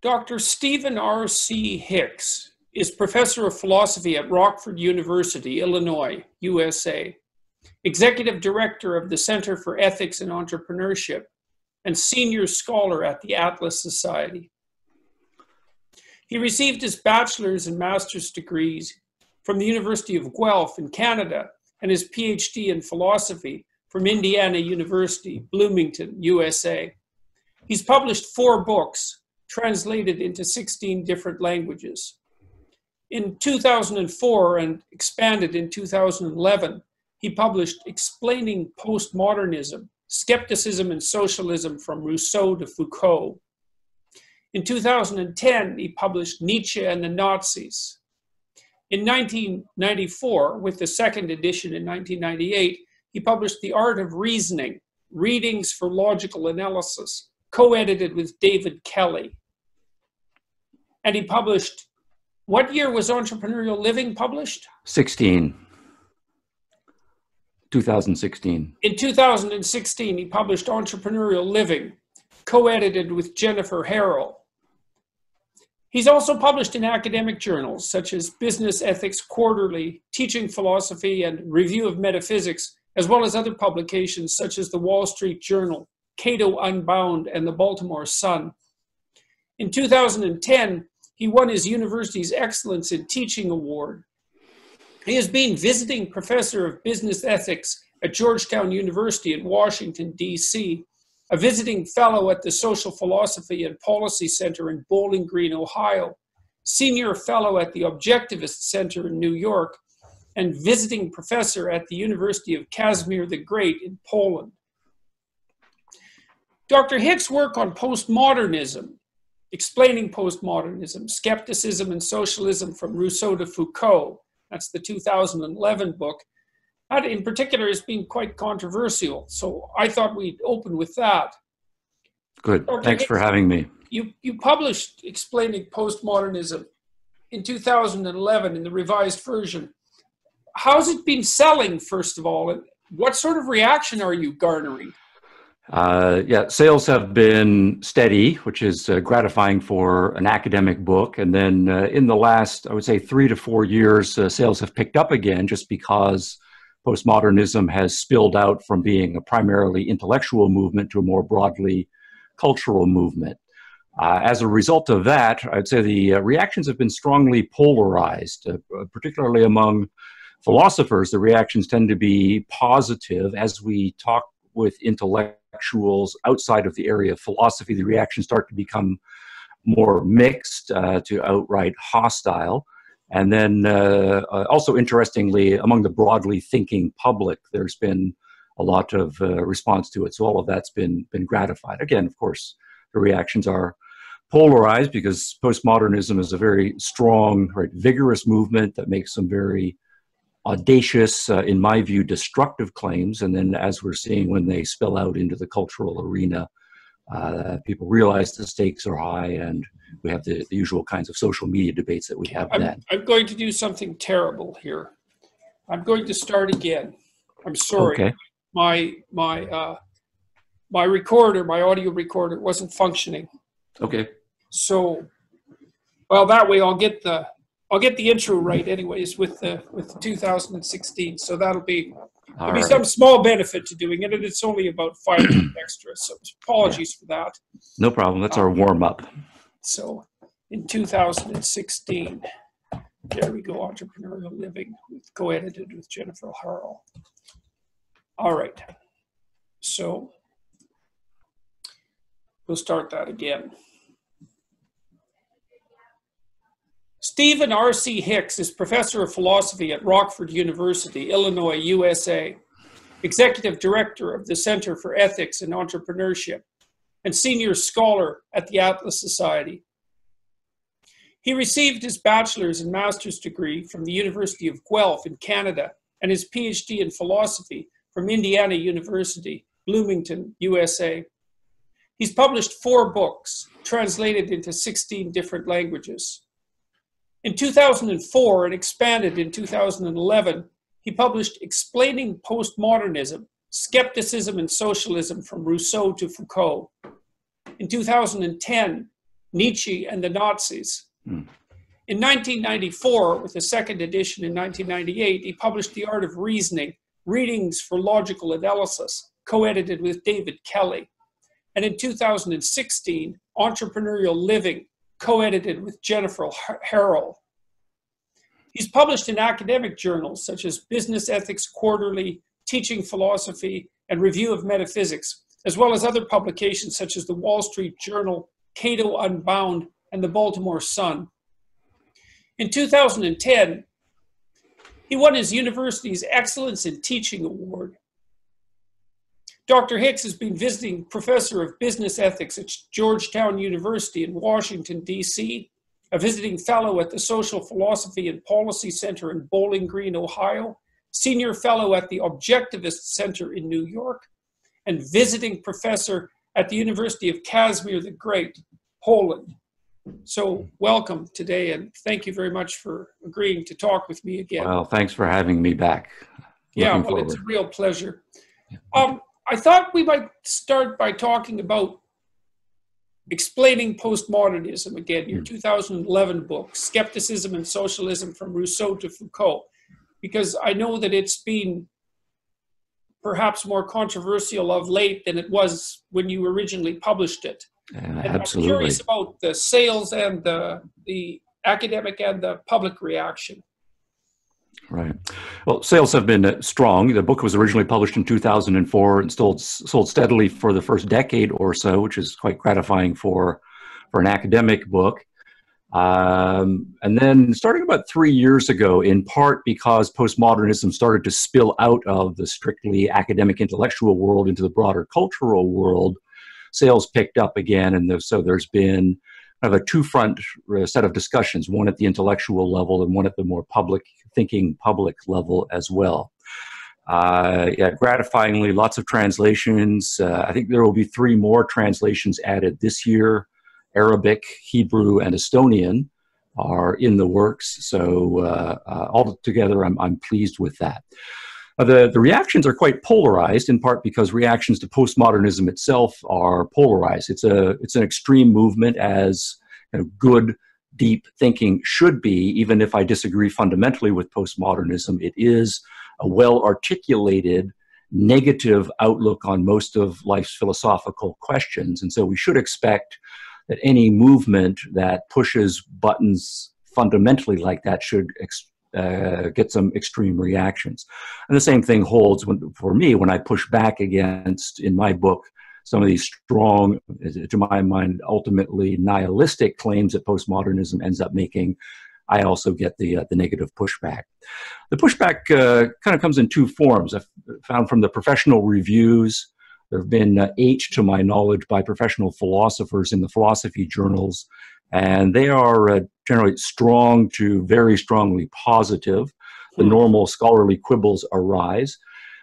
Dr. Stephen R.C. Hicks is professor of philosophy at Rockford University, Illinois, USA, executive director of the Center for Ethics and Entrepreneurship, and senior scholar at the Atlas Society. He received his bachelor's and master's degrees from the University of Guelph in Canada and his PhD in philosophy from Indiana University, Bloomington, USA. He's published 4 books, translated into 16 different languages. In 2004 and expanded in 2011, he published Explaining Postmodernism, Skepticism and Socialism from Rousseau to Foucault. In 2010, he published Nietzsche and the Nazis. In 1994, with the second edition in 1998, he published The Art of Reasoning, Readings for Logical Analysis, co-edited with David Kelley. And he published, what year was Entrepreneurial Living published? 2016. In 2016, he published Entrepreneurial Living, co-edited with Jennifer Harrolle. He's also published in academic journals such as Business Ethics Quarterly, Teaching Philosophy, and Review of Metaphysics, as well as other publications such as the Wall Street Journal, Cato Unbound, and the Baltimore Sun. In 2010, he won his university's Excellence in Teaching Award. He has been visiting professor of business ethics at Georgetown University in Washington, D.C., a visiting fellow at the Social Philosophy and Policy Center in Bowling Green, Ohio, senior fellow at the Objectivist Center in New York, and visiting professor at the University of Casimir the Great in Poland. Dr. Hicks' work on postmodernism, Explaining Postmodernism, Skepticism and Socialism from Rousseau to Foucault, that's the 2011 book, that in particular has been quite controversial. So I thought we'd open with that. Good. Dr. Thanks Hicks, for having me. You published Explaining Postmodernism in 2011 in the revised version. How's it been selling, first of all? And what sort of reaction are you garnering? Yeah, sales have been steady, which is gratifying for an academic book. And then in the last, I would say, 3 to 4 years, sales have picked up again just because postmodernism has spilled out from being a primarily intellectual movement to a more broadly cultural movement. As a result of that, I'd say the reactions have been strongly polarized, particularly among philosophers. The reactions tend to be positive. As we talk with intellectuals outside of the area of philosophy, the reactions start to become more mixed to outright hostile. And then also interestingly, among the broadly thinking public, there's been a lot of response to it. So all of that's been gratified. Again, of course, the reactions are polarized because postmodernism is a very strong, right, vigorous movement that makes some very audacious, in my view, destructive claims. And then as we're seeing when they spill out into the cultural arena, people realize the stakes are high, and we have the usual kinds of social media debates that we have then. I'm going to do something terrible here. I'm going to start again. I'm sorry. Okay. My recorder, my audio recorder, wasn't functioning. Okay. So, well, that way I'll get the intro right, anyways, with the 2016. So there'll be some small benefit to doing it, and it's only about 5 minutes extra. So apologies for that. No problem. That's our warm up. So in 2016, there we go, Entrepreneurial Living, co-edited with Jennifer Harrolle. All right. So we'll start that again. Stephen R.C. Hicks is professor of philosophy at Rockford University, Illinois, USA, executive director of the Center for Ethics and Entrepreneurship, and senior scholar at the Atlas Society. He received his bachelor's and master's degree from the University of Guelph in Canada and his PhD in philosophy from Indiana University, Bloomington, USA. He's published 4 books, translated into 16 different languages. In 2004 and expanded in 2011, he published Explaining Postmodernism, Skepticism and Socialism from Rousseau to Foucault. In 2010, Nietzsche and the Nazis. Hmm. In 1994, with a second edition in 1998, he published The Art of Reasoning, Readings for Logical Analysis, co-edited with David Kelley. And in 2016, Entrepreneurial Living, co-edited with Jennifer Harrolle. He's published in academic journals such as Business Ethics Quarterly, Teaching Philosophy, and Review of Metaphysics, as well as other publications such as the Wall Street Journal, Cato Unbound, and the Baltimore Sun. In 2010, he won his university's Excellence in Teaching Award. Dr. Hicks has been visiting professor of business ethics at Georgetown University in Washington, D.C., a visiting fellow at the Social Philosophy and Policy Center in Bowling Green, Ohio, senior fellow at the Objectivist Center in New York, and visiting professor at the University of Casimir the Great, Poland. So welcome today, and thank you very much for agreeing to talk with me again. Well, thanks for having me back. Yeah, well, it's a real pleasure. I thought we might start by talking about explaining postmodernism again, your 2011 book, Skepticism and Socialism from Rousseau to Foucault, because I know that it's been perhaps more controversial of late than it was when you originally published it. And Absolutely. I'm curious about the sales and the academic and the public reaction. Right. Well, sales have been strong. The book was originally published in 2004 and sold steadily for the first decade or so, which is quite gratifying for an academic book. And then starting about 3 years ago, in part because postmodernism started to spill out of the strictly academic intellectual world into the broader cultural world, sales picked up again. And so there's been kind of a two-front set of discussions, one at the intellectual level and one at the more public level as well. Yeah, gratifyingly, lots of translations. I think there will be 3 more translations added this year. Arabic, Hebrew, and Estonian are in the works. So altogether, I'm pleased with that. The reactions are quite polarized, in part because reactions to postmodernism itself are polarized. It's an extreme movement, as good, deep thinking should be. Even if I disagree fundamentally with postmodernism, it is a well-articulated negative outlook on most of life's philosophical questions. And so we should expect that any movement that pushes buttons fundamentally like that should get some extreme reactions. And the same thing holds for me when I push back against, in my book, some of these strong, to my mind, ultimately nihilistic claims that postmodernism ends up making. I also get the negative pushback. The pushback kind of comes in 2 forms. I've found from the professional reviews. There have been 8, to my knowledge, by professional philosophers in the philosophy journals, and they are generally strong to very strongly positive. The normal scholarly quibbles arise.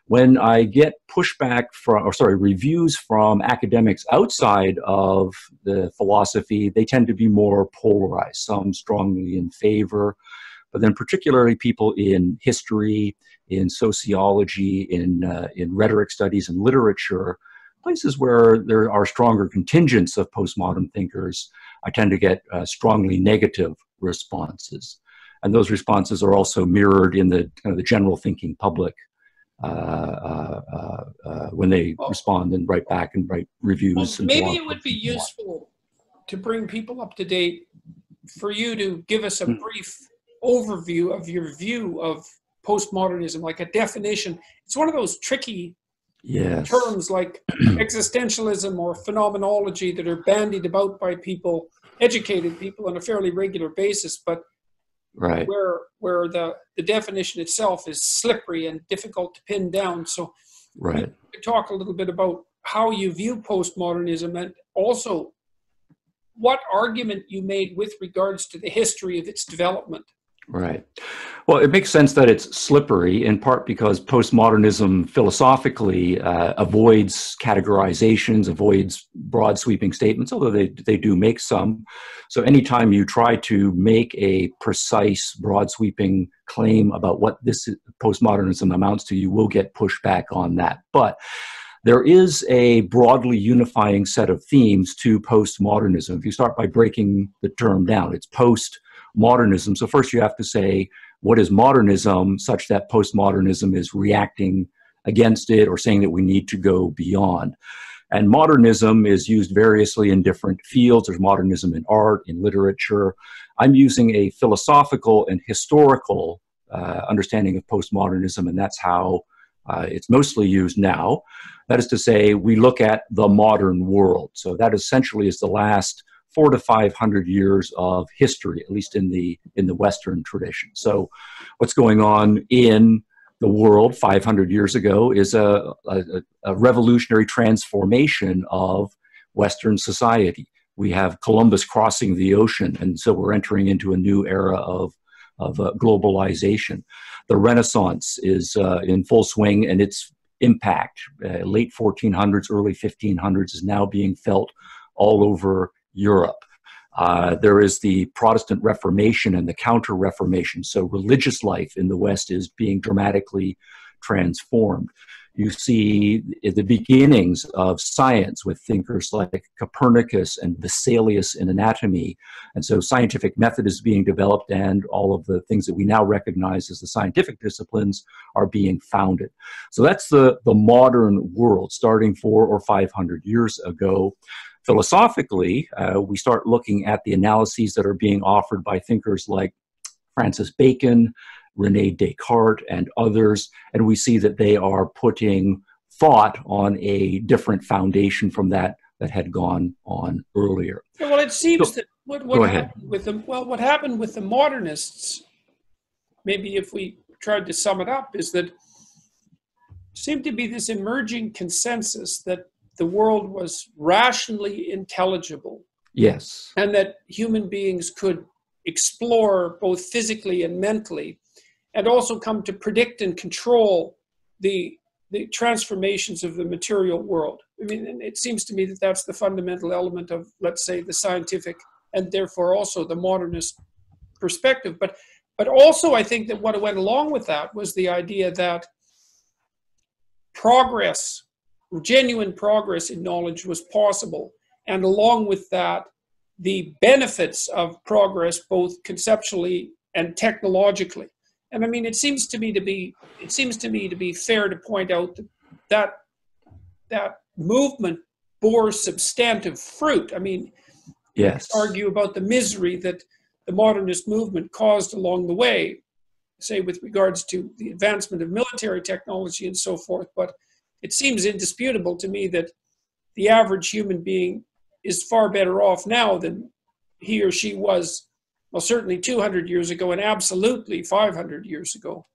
When I get pushback reviews from academics outside of the philosophy, they tend to be more polarized, some strongly in favor, but then particularly people in history, in sociology, in rhetoric studies and literature, places where there are stronger contingents of postmodern thinkers, I tend to get strongly negative responses. And those responses are also mirrored in the general thinking public when they respond and write back and write reviews. Well, maybe it would be useful to bring people up to date for you to give us a brief overview of your view of postmodernism, like a definition. It's one of those tricky terms like existentialism or phenomenology that are bandied about by people, educated people, on a fairly regular basis, but where the definition itself is slippery and difficult to pin down. So we could talk a little bit about how you view postmodernism and also what argument you made with regards to the history of its development. Right. Well, it makes sense that it's slippery, in part because postmodernism philosophically avoids categorizations, avoids broad sweeping statements, although they do make some. So anytime you try to make a precise, broad sweeping claim about what this postmodernism amounts to, you will get pushback on that. But there is a broadly unifying set of themes to postmodernism. If you start by breaking the term down, it's postmodernism. So first you have to say, what is modernism, such that postmodernism is reacting against it or saying that we need to go beyond. And modernism is used variously in different fields. There's modernism in art, in literature. I'm using a philosophical and historical understanding of postmodernism, and that's how it's mostly used now. That is to say, we look at the modern world. So that essentially is the last 400 to 500 years of history, at least in the Western tradition. So what's going on in the world 500 years ago is a revolutionary transformation of Western society. We have Columbus crossing the ocean, and so we're entering into a new era of globalization. The Renaissance is in full swing, and its impact, late 1400s, early 1500s, is now being felt all over Europe. There is the Protestant Reformation and the Counter-Reformation. So religious life in the West is being dramatically transformed. You see the beginnings of science with thinkers like Copernicus and Vesalius in anatomy. And so scientific method is being developed, and all of the things that we now recognize as the scientific disciplines are being founded. So that's the modern world starting 400 or 500 years ago. Philosophically, we start looking at the analyses that are being offered by thinkers like Francis Bacon, René Descartes, and others, and we see that they are putting thought on a different foundation from that had gone on earlier. Well, it seems that what happened with the modernists, maybe if we tried to sum it up, is that there seemed to be this emerging consensus that the world was rationally intelligible. Yes. And that human beings could explore both physically and mentally, and also come to predict and control the transformations of the material world. I mean, it seems to me that that's the fundamental element of, let's say, the scientific and therefore also the modernist perspective. But also I think that what went along with that was the idea that progress, genuine progress in knowledge was possible. And along with that, the benefits of progress, both conceptually and technologically. And I mean, it seems to me to be fair to point out that movement bore substantive fruit. I mean, yes, you argue about the misery that the modernist movement caused along the way, say with regards to the advancement of military technology and so forth. But it seems indisputable to me that the average human being is far better off now than he or she was, well, certainly 200 years ago and absolutely 500 years ago.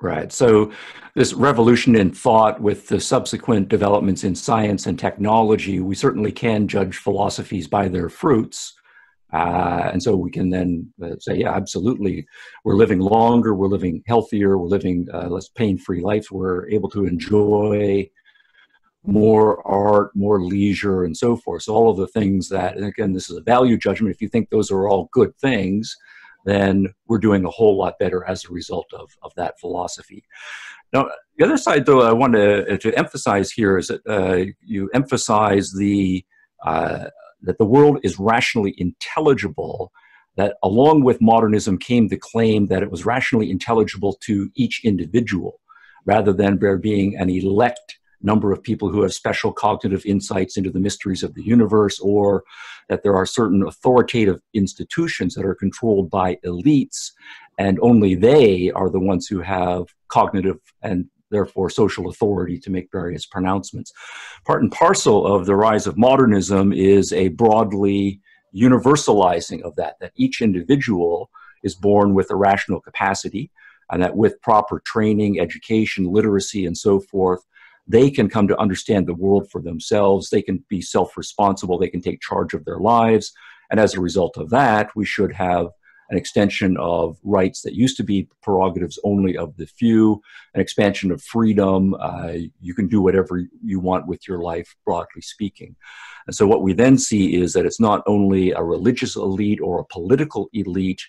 Right. So this revolution in thought with the subsequent developments in science and technology, we certainly can judge philosophies by their fruits. And so we can then say, yeah, absolutely, we're living longer, we're living healthier, we're living less pain-free lives, we're able to enjoy more art, more leisure, and so forth. So all of the things that, and again, this is a value judgment. If you think those are all good things, then we're doing a whole lot better as a result of that philosophy. Now, the other side, though, I want to emphasize here is that you emphasize that the world is rationally intelligible, that along with modernism came the claim that it was rationally intelligible to each individual, rather than there being an elect number of people who have special cognitive insights into the mysteries of the universe, or that there are certain authoritative institutions that are controlled by elites, and only they are the ones who have cognitive and therefore social authority to make various pronouncements. Part and parcel of the rise of modernism is a broadly universalizing of that each individual is born with a rational capacity, and that with proper training, education, literacy, and so forth, they can come to understand the world for themselves. They can be self-responsible. They can take charge of their lives. And as a result of that, we should have an extension of rights that used to be prerogatives only of the few, an expansion of freedom. You can do whatever you want with your life, broadly speaking. And so what we then see is that it's not only a religious elite or a political elite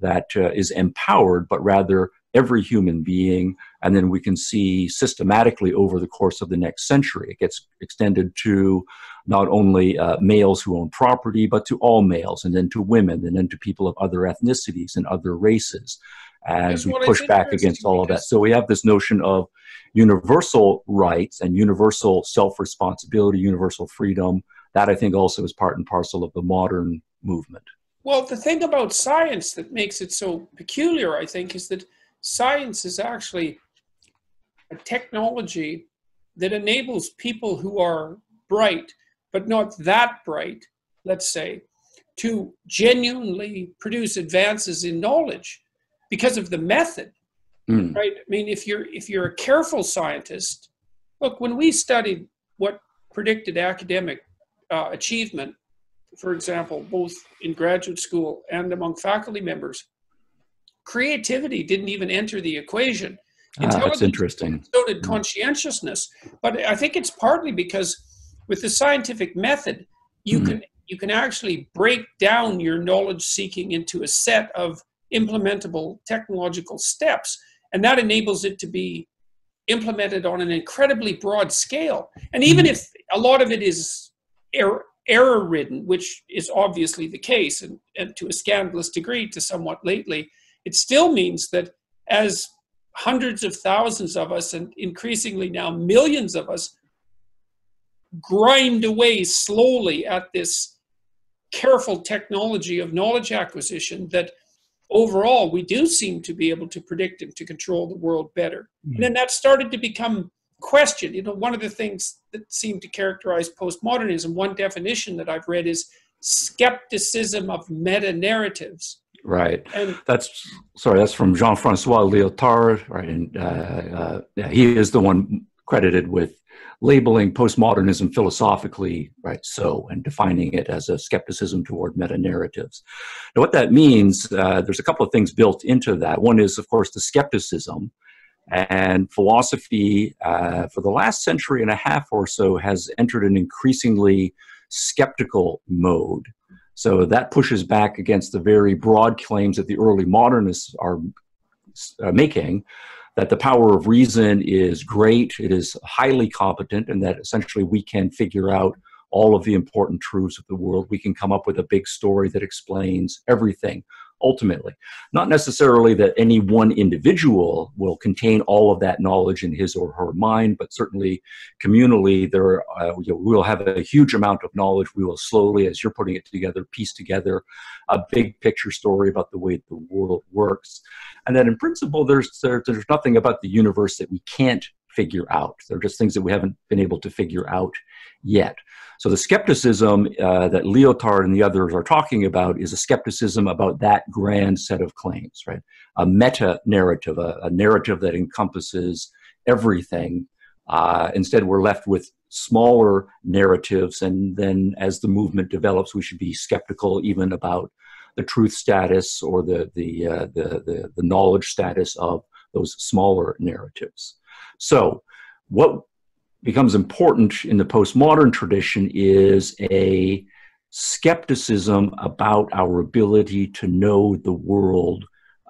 that is empowered, but rather every human being. And then we can see systematically over the course of the next century, it gets extended to not only males who own property, but to all males, and then to women, and then to people of other ethnicities and other races, as we push back against all of that. So we have this notion of universal rights and universal self-responsibility, universal freedom. That, I think, also is part and parcel of the modern movement. Well, the thing about science that makes it so peculiar, I think, is that science is actually a technology that enables people who are bright, but not that bright, let's say, to genuinely produce advances in knowledge because of the method, right? I mean, if you're a careful scientist, look, when we studied what predicted academic achievement, for example, both in graduate school and among faculty members, creativity didn't even enter the equation. That's interesting. So did conscientiousness. But I think it's partly because with the scientific method, you can actually break down your knowledge seeking into a set of implementable technological steps. And that enables it to be implemented on an incredibly broad scale. And even if a lot of it is error-ridden, which is obviously the case, and to a scandalous degree to somewhat lately, it still means that as hundreds of thousands of us, and increasingly now millions of us, grind away slowly at this careful technology of knowledge acquisition, that overall we do seem to be able to predict and to control the world better. And then that started to become questioned. You know, one of the things that seemed to characterize postmodernism, one definition that I've read, is skepticism of meta-narratives. Right. And that's from Jean-Francois Lyotard, right? And he is the one credited with labeling postmodernism philosophically, right, so, and defining it as a skepticism toward meta-narratives. Now, what that means, there's a couple of things built into that. One is, of course, the skepticism. And philosophy, for the last century and a half or so, has entered an increasingly skeptical mode. So that pushes back against the very broad claims that the early modernists are making, that the power of reason is great, it is highly competent, and that essentially we can figure out all of the important truths of the world. We can come up with a big story that explains everything, ultimately. Not necessarily that any one individual will contain all of that knowledge in his or her mind, but certainly communally, we will have a huge amount of knowledge. We will slowly, as you're putting it together, piece together a big picture story about the way the world works. And then in principle, there's nothing about the universe that we can't figure out. They're just things that we haven't been able to figure out yet. So the skepticism that Lyotard and the others are talking about is a skepticism about that grand set of claims, right? A meta-narrative, a narrative that encompasses everything. Instead, we're left with smaller narratives, and then as the movement develops, we should be skeptical even about the truth status or the knowledge status of those smaller narratives. So what becomes important in the postmodern tradition is a skepticism about our ability to know the world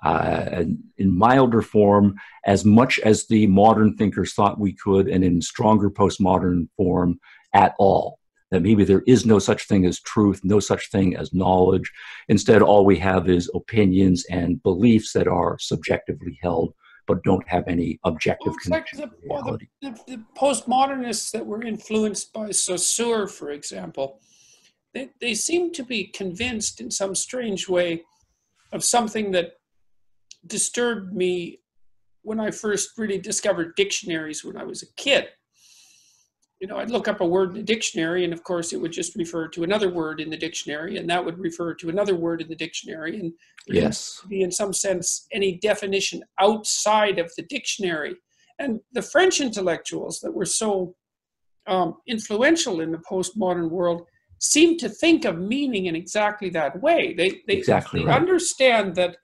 in milder form as much as the modern thinkers thought we could, and in stronger postmodern form at all. That maybe there is no such thing as truth, no such thing as knowledge. Instead, all we have is opinions and beliefs that are subjectively held, but don't have any objective connection to reality. The postmodernists that were influenced by Saussure, for example, they seem to be convinced in some strange way of something that disturbed me when I first really discovered dictionaries when I was a kid. You know, I'd look up a word in the dictionary, and of course it would just refer to another word in the dictionary, and that would refer to another word in the dictionary. And there would be, in some sense, any definition outside of the dictionary. And the French intellectuals that were so influential in the postmodern world seem to think of meaning in exactly that way. They understand that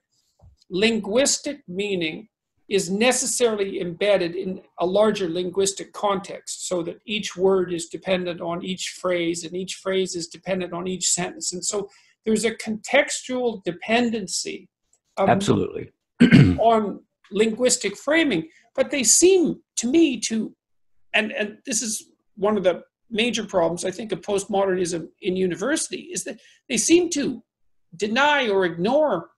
linguistic meaning is necessarily embedded in a larger linguistic context, so that each word is dependent on each phrase, and each phrase is dependent on each sentence. And so there's a contextual dependency Absolutely. on linguistic framing, but they seem to me to, and this is one of the major problems, I think, of postmodernism in university, is that they seem to deny or ignore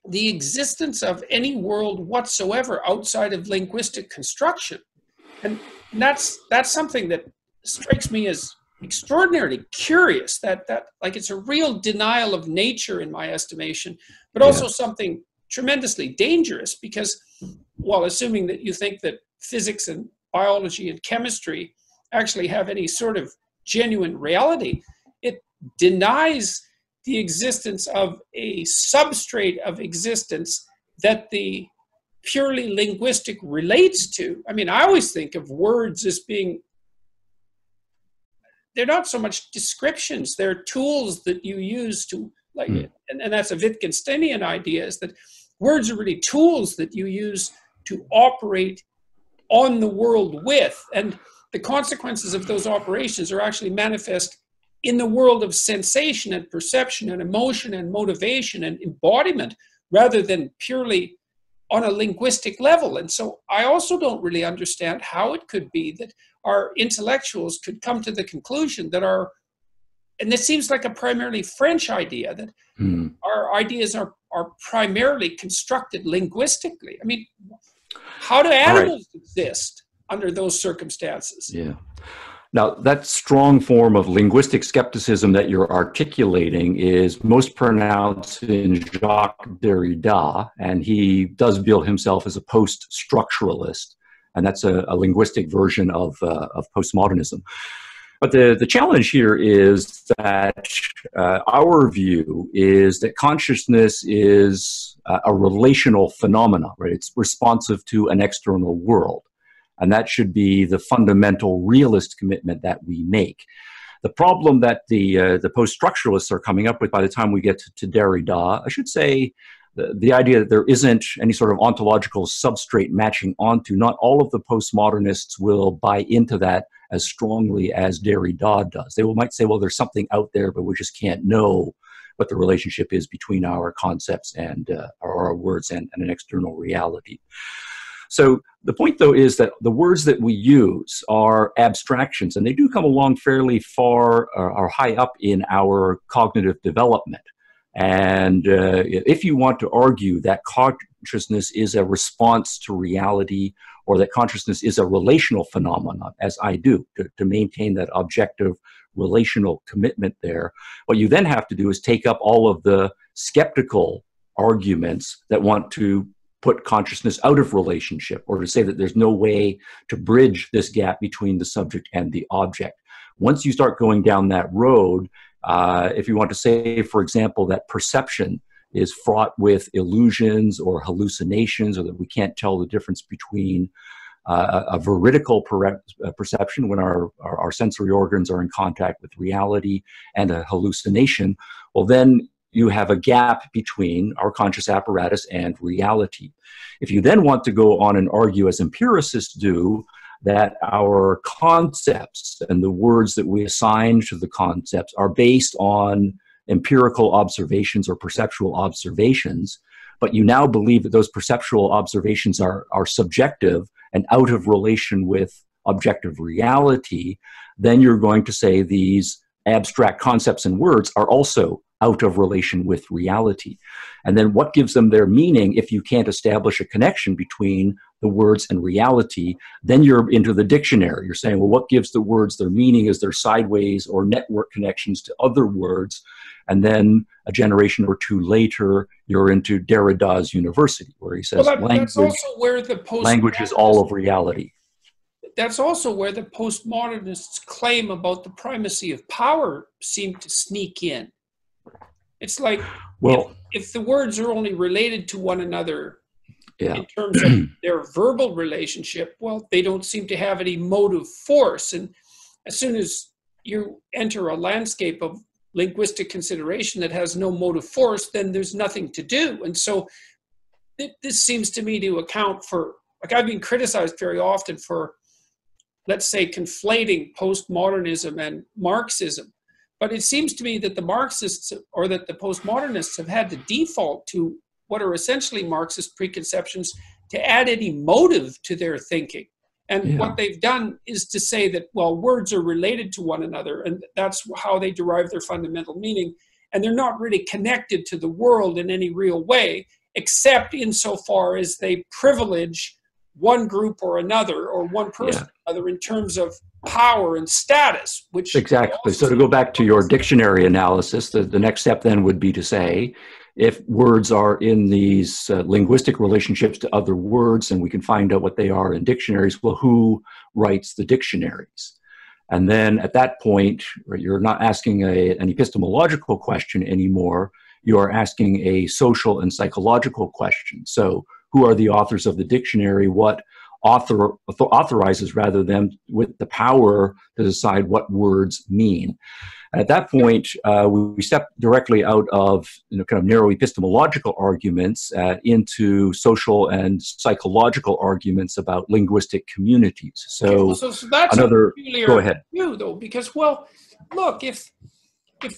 the existence of any world whatsoever outside of linguistic construction. And that's something that strikes me as extraordinarily curious, that like it's a real denial of nature in my estimation, but also something tremendously dangerous, because, well, assuming that you think that physics and biology and chemistry actually have any sort of genuine reality, it denies the existence of a substrate of existence that the purely linguistic relates to. I mean, I always think of words as being, they're not so much descriptions, they're tools that you use to, like, and that's a Wittgensteinian idea, is that words are really tools that you use to operate on the world with. And the consequences of those operations are actually manifest in the world of sensation and perception and emotion and motivation and embodiment, rather than purely on a linguistic level. And so I also don't really understand how it could be that our intellectuals could come to the conclusion that and this seems like a primarily French idea, that our ideas are primarily constructed linguistically. I mean, how do animals exist under those circumstances? Yeah. Now, that strong form of linguistic skepticism that you're articulating is most pronounced in Jacques Derrida, and he does bill himself as a post-structuralist, and that's a linguistic version of postmodernism. But the challenge here is that our view is that consciousness is a relational phenomenon, right? It's responsive to an external world. And that should be the fundamental realist commitment that we make. The problem that the post-structuralists are coming up with by the time we get to Derrida, I should say, the idea that there isn't any sort of ontological substrate matching onto, not all of the postmodernists will buy into that as strongly as Derrida does. They might say, well, there's something out there, but we just can't know what the relationship is between our concepts and our words and an external reality. So the point, though, is that the words that we use are abstractions, and they do come along fairly far or high up in our cognitive development. And if you want to argue that consciousness is a response to reality, or that consciousness is a relational phenomenon, as I do, to maintain that objective relational commitment there, what you then have to do is take up all of the skeptical arguments that want to put consciousness out of relationship, or to say that there's no way to bridge this gap between the subject and the object. Once you start going down that road, if you want to say, for example, that perception is fraught with illusions or hallucinations, or that we can't tell the difference between a veridical perception when our sensory organs are in contact with reality and a hallucination, well, then you have a gap between our conscious apparatus and reality. If you then want to go on and argue, as empiricists do, that our concepts and the words that we assign to the concepts are based on empirical observations or perceptual observations, but you now believe that those perceptual observations are subjective and out of relation with objective reality, then you're going to say these abstract concepts and words are also out of relation with reality. And then what gives them their meaning if you can't establish a connection between the words and reality? Then you're into the dictionary. You're saying, well, what gives the words their meaning is their sideways or network connections to other words. And then a generation or two later, you're into Derrida's university, where he says language is all of reality. That's also where the postmodernists' claim about the primacy of power seem to sneak in. It's like, well, if the words are only related to one another in terms of their verbal relationship, well, they don't seem to have any motive force. And as soon as you enter a landscape of linguistic consideration that has no motive force, then there's nothing to do. And so this seems to me to account for, like, I've been criticized very often for, let's say, conflating postmodernism and Marxism. But it seems to me that the Marxists or that the postmodernists have had to default to what are essentially Marxist preconceptions to add any motive to their thinking. And what they've done is to say that, well, words are related to one another, and that's how they derive their fundamental meaning. And they're not really connected to the world in any real way, except insofar as they privilege one group or another, or one person or another, in terms of power and status, which... Exactly. So to go back to your dictionary analysis, the next step then would be to say, if words are in these linguistic relationships to other words, and we can find out what they are in dictionaries, well, who writes the dictionaries? And then at that point, you're not asking an epistemological question anymore, you are asking a social and psychological question. So who are the authors of the dictionary? What authorizes rather them with the power to decide what words mean? At that point, we step directly out of kind of narrow epistemological arguments into social and psychological arguments about linguistic communities. So that's another. Go ahead. View, though, because, well, look, if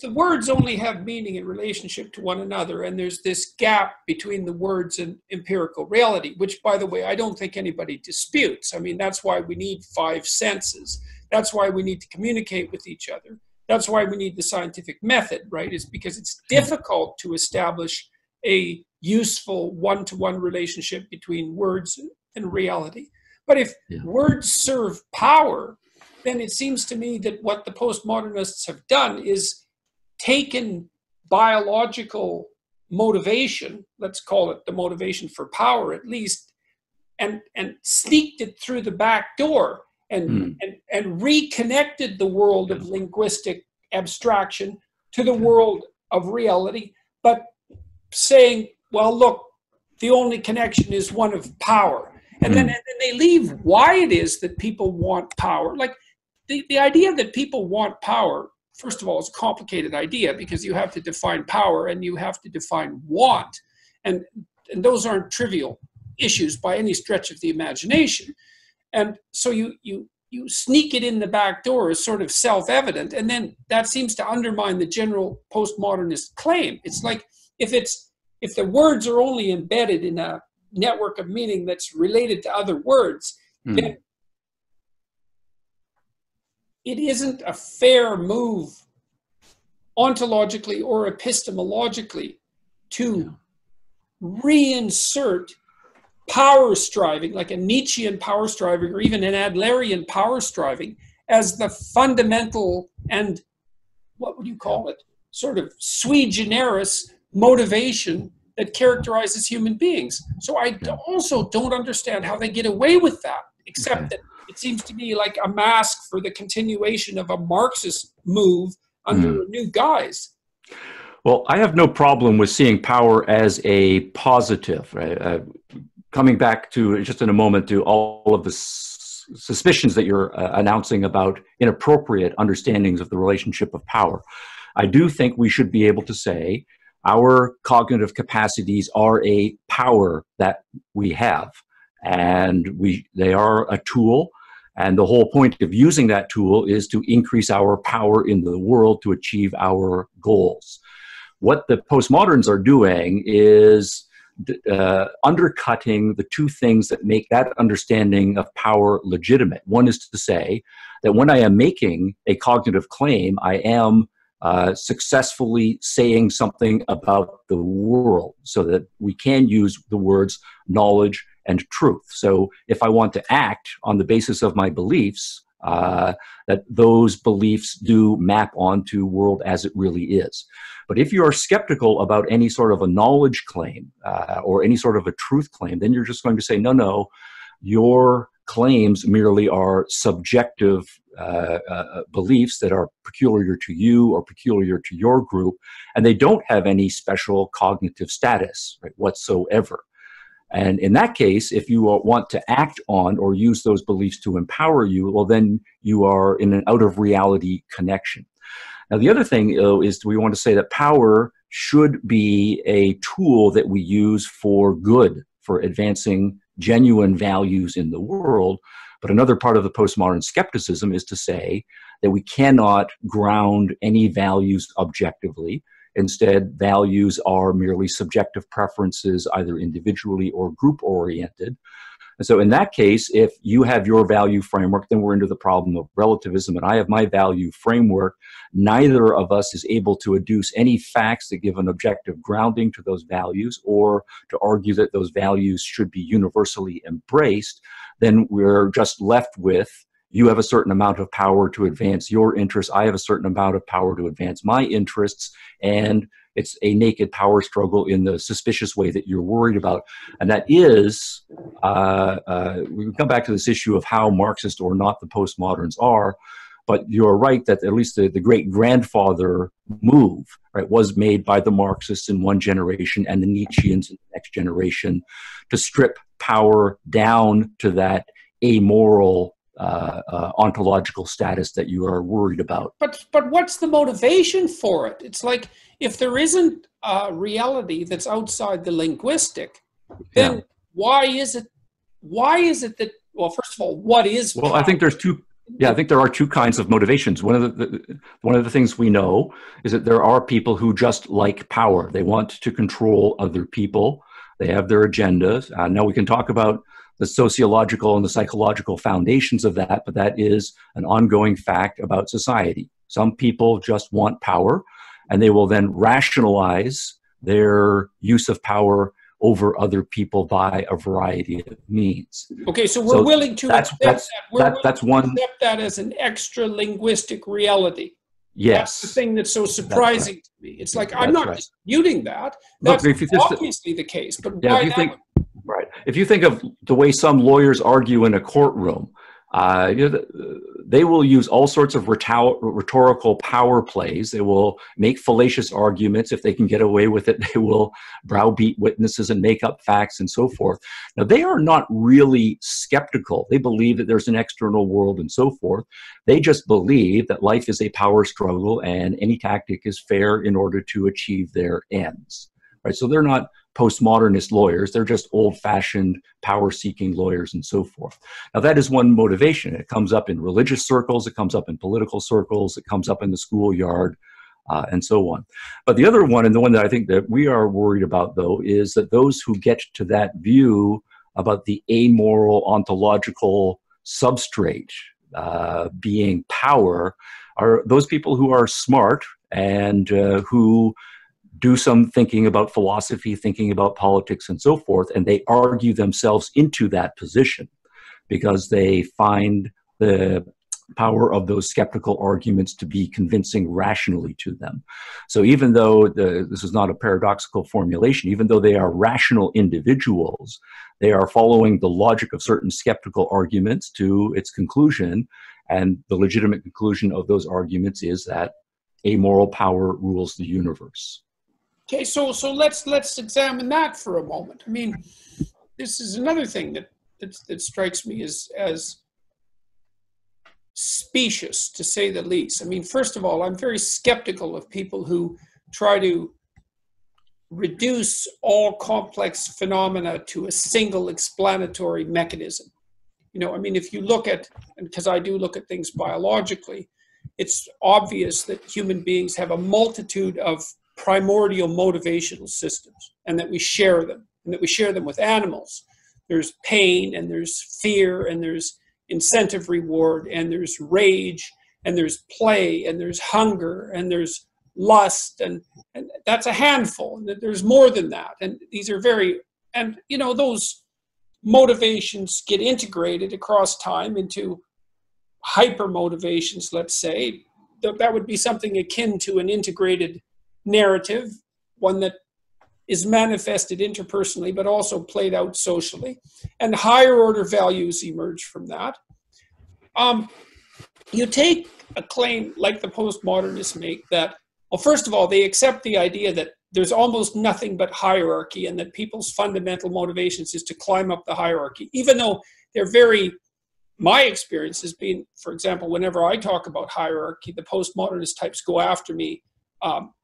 the words only have meaning in relationship to one another, and there's this gap between the words and empirical reality, which, by the way, I don't think anybody disputes. I mean, that's why we need 5 senses. That's why we need to communicate with each other. That's why we need the scientific method, right? Is because it's difficult to establish a useful one-to-one relationship between words and reality. But if words serve power, then it seems to me that what the postmodernists have done is taken biological motivation, let's call it the motivation for power at least, and sneaked it through the back door. And reconnected the world of linguistic abstraction to the world of reality, but saying, well, look, the only connection is one of power. And then they leave why it is that people want power. Like the idea that people want power, first of all, is a complicated idea, because you have to define power and you have to define want. And those aren't trivial issues by any stretch of the imagination. And so you sneak it in the back door as sort of self-evident, and then that seems to undermine the general postmodernist claim. It's like if the words are only embedded in a network of meaning that's related to other words, then it isn't a fair move ontologically or epistemologically to reinsert power striving, like a Nietzschean power striving or even an Adlerian power striving, as the fundamental and, what would you call it, sort of sui generis motivation that characterizes human beings. So I also don't understand how they get away with that, except that it seems to be like a mask for the continuation of a Marxist move under a new guise. Well, I have no problem with seeing power as a positive, right? Coming back to, just in a moment, to all of the suspicions that you're announcing about inappropriate understandings of the relationship of power, I do think we should be able to say our cognitive capacities are a power that we have, and they are a tool, and the whole point of using that tool is to increase our power in the world to achieve our goals. What the postmoderns are doing is undercutting the two things that make that understanding of power legitimate. One is to say that when I am making a cognitive claim, I am successfully saying something about the world, so that we can use the words knowledge and truth. So if I want to act on the basis of my beliefs, that those beliefs do map onto world as it really is. But if you are skeptical about any sort of a knowledge claim or any sort of a truth claim, then you're just going to say, no, your claims merely are subjective beliefs that are peculiar to you or peculiar to your group, and they don't have any special cognitive status, right, whatsoever. And in that case, if you want to act on or use those beliefs to empower you, well, then you are in an out-of-reality connection. Now, the other thing is we want to say that power should be a tool that we use for good, for advancing genuine values in the world. But another part of the postmodern skepticism is to say that we cannot ground any values objectively. Instead, values are merely subjective preferences, either individually or group-oriented. And so in that case, if you have your value framework, then we're into the problem of relativism, and I have my value framework. Neither of us is able to adduce any facts that give an objective grounding to those values or to argue that those values should be universally embraced. Then we're just left with, you have a certain amount of power to advance your interests, I have a certain amount of power to advance my interests, and it's a naked power struggle in the suspicious way that you're worried about. And that is, we come back to this issue of how Marxist or not the postmoderns are, but you're right that at least the great-grandfather move, right, was made by the Marxists in one generation and the Nietzscheans in the next generation to strip power down to that amoral ontological status that you are worried about. But what's the motivation for it? It's like, if there isn't a reality that's outside the linguistic, then why is it that, well, first of all, what is power? Well, I think there's two. Yeah, I think there are two kinds of motivations. One of the things we know is that there are people who just like power. They want to control other people. They have their agendas. Now we can talk about the sociological and the psychological foundations of that, but that is an ongoing fact about society. Some people just want power, and they will then rationalize their use of power over other people by a variety of means. Okay, so we're willing to accept that. That's one. Accept that as an extra linguistic reality. Yes. That's the thing that's so surprising to me. It's like, I'm not disputing that. Look, That's obviously the case, but why that? Right. If you think of the way some lawyers argue in a courtroom, they will use all sorts of rhetorical power plays. They will make fallacious arguments. If they can get away with it, they will browbeat witnesses and make up facts and so forth. Now, they are not really skeptical. They believe that there's an external world and so forth. They just believe that life is a power struggle and any tactic is fair in order to achieve their ends. Right? So they're not postmodernist lawyers. They're just old-fashioned power-seeking lawyers and so forth. Now, that is one motivation. It comes up in religious circles. It comes up in political circles. It comes up in the schoolyard, and so on. But the other one, and the one that I think that we are worried about, though, is that those who get to that view about the amoral ontological substrate being power are those people who are smart and who do some thinking about philosophy, thinking about politics, and so forth, and they argue themselves into that position because they find the power of those skeptical arguments to be convincing rationally to them. So even though this is not a paradoxical formulation, even though they are rational individuals, they are following the logic of certain skeptical arguments to its conclusion, and the legitimate conclusion of those arguments is that amoral power rules the universe. Okay, so let's examine that for a moment. I mean, this is another thing that strikes me as specious, to say the least. I mean, first of all, I'm very skeptical of people who try to reduce all complex phenomena to a single explanatory mechanism. You know, I mean, if you look at, and because I do look at things biologically, it's obvious that human beings have a multitude of primordial motivational systems, and that we share them, and that we share them with animals. There's pain, and there's fear, and there's incentive reward, and there's rage, and there's play, and there's hunger, and there's lust, and that's a handful, and there's more than that. And these are and you know, those motivations get integrated across time into hyper motivations, let's say. That would be something akin to an integrated narrative, one that is manifested interpersonally, but also played out socially. And higher order values emerge from that. You take a claim like the postmodernists make that, well, first of all, they accept the idea that there's almost nothing but hierarchy and that people's fundamental motivations is to climb up the hierarchy, even though they're my experience has been, for example, whenever I talk about hierarchy, the postmodernist types go after me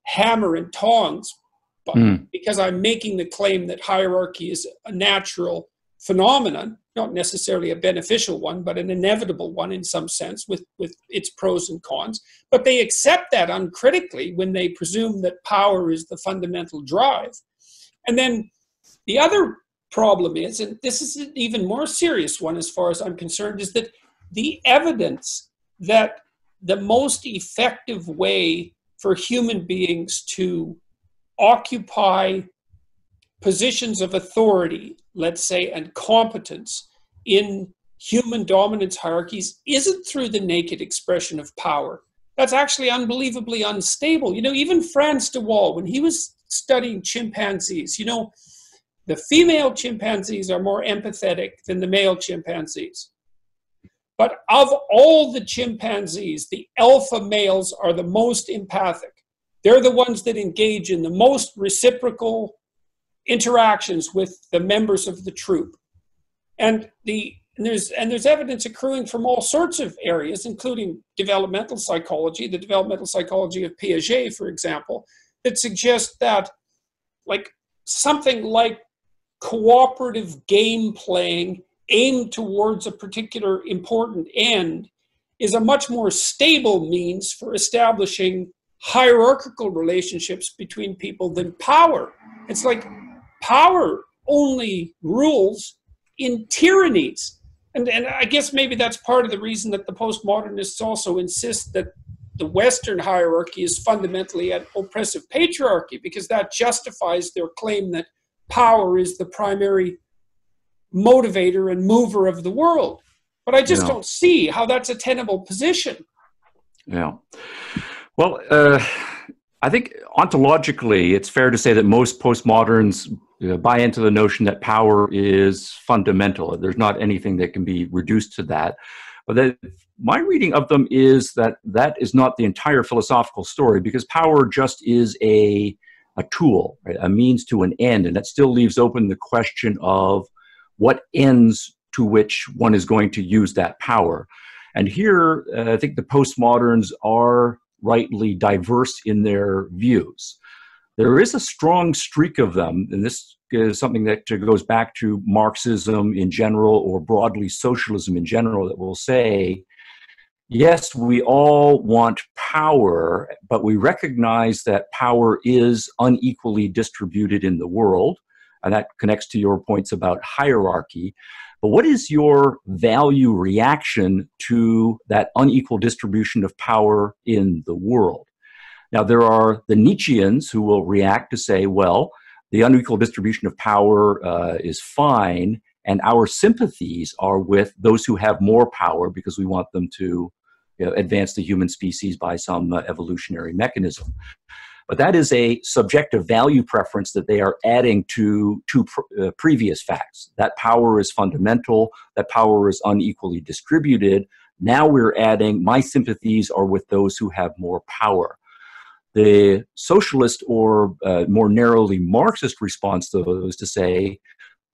hammer and tongs, but because I'm making the claim that hierarchy is a natural phenomenon, not necessarily a beneficial one, but an inevitable one in some sense with its pros and cons. But they accept that uncritically when they presume that power is the fundamental drive. And then the other problem is, and this is an even more serious one as far as I'm concerned, is that the evidence that the most effective way for human beings to occupy positions of authority, let's say, and competence in human dominance hierarchies isn't through the naked expression of power. That's actually unbelievably unstable. You know, even Frans de Waal, when he was studying chimpanzees, you know, the female chimpanzees are more empathetic than the male chimpanzees. But of all the chimpanzees, the alpha males are the most empathic. They're the ones that engage in the most reciprocal interactions with the members of the troop. And there's evidence accruing from all sorts of areas, including developmental psychology, the developmental psychology of Piaget, for example, that suggests that something like cooperative game playing aimed towards a particular important end is a much more stable means for establishing hierarchical relationships between people than power. It's like power only rules in tyrannies. And I guess maybe that's part of the reason that the postmodernists also insist that the Western hierarchy is fundamentally an oppressive patriarchy, because that justifies their claim that power is the primary motivator and mover of the world. But I just don't see how that's a tenable position. Yeah. Well, I think ontologically, it's fair to say that most postmoderns buy into the notion that power is fundamental. There's not anything that can be reduced to that. But my reading of them is that that is not the entire philosophical story, because power just is a tool, right? A means to an end. And that still leaves open the question of what ends to which one is going to use that power. And here, I think the postmoderns are rightly diverse in their views. There is a strong streak of them, and this is something that goes back to Marxism in general, or broadly socialism in general, that will say, yes, we all want power, but we recognize that power is unequally distributed in the world, and that connects to your points about hierarchy. But what is your value reaction to that unequal distribution of power in the world? Now, there are the Nietzscheans who will react to say, well, the unequal distribution of power is fine, and our sympathies are with those who have more power because we want them to advance the human species by some evolutionary mechanism. But that is a subjective value preference that they are adding to previous facts. That power is fundamental, that power is unequally distributed. Now we're adding, my sympathies are with those who have more power. The socialist, or more narrowly Marxist response to those, to say,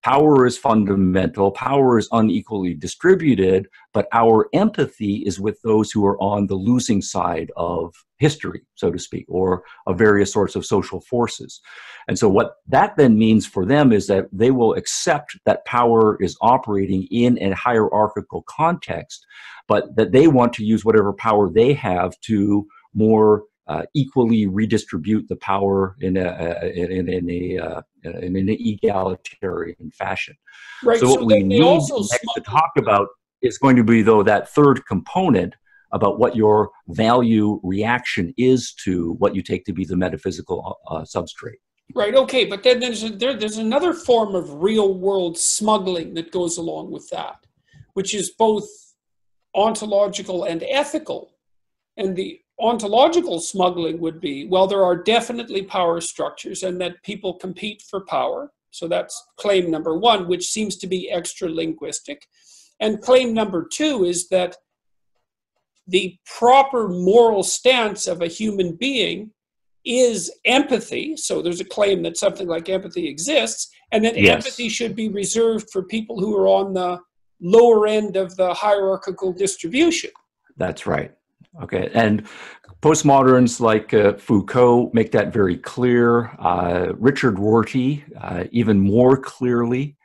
power is fundamental, power is unequally distributed, but our empathy is with those who are on the losing side of history, so to speak, or of various sorts of social forces. And so what that then means for them is that they will accept that power is operating in a hierarchical context, but that they want to use whatever power they have to more equally redistribute the power in an egalitarian fashion. Right. So what we need next to talk about is going to be, though, that third component about what your value reaction is to what you take to be the metaphysical substrate. Right. Okay. But then there's another form of real world smuggling that goes along with that, which is both ontological and ethical. And the ontological smuggling would be, well, there are definitely power structures and that people compete for power. So that's claim number one, which seems to be extra linguistic. And claim number two is that the proper moral stance of a human being is empathy. So there's a claim that something like empathy exists, and that empathy should be reserved for people who are on the lower end of the hierarchical distribution. That's right. Okay, and postmoderns like Foucault make that very clear. Richard Rorty, even more clearly.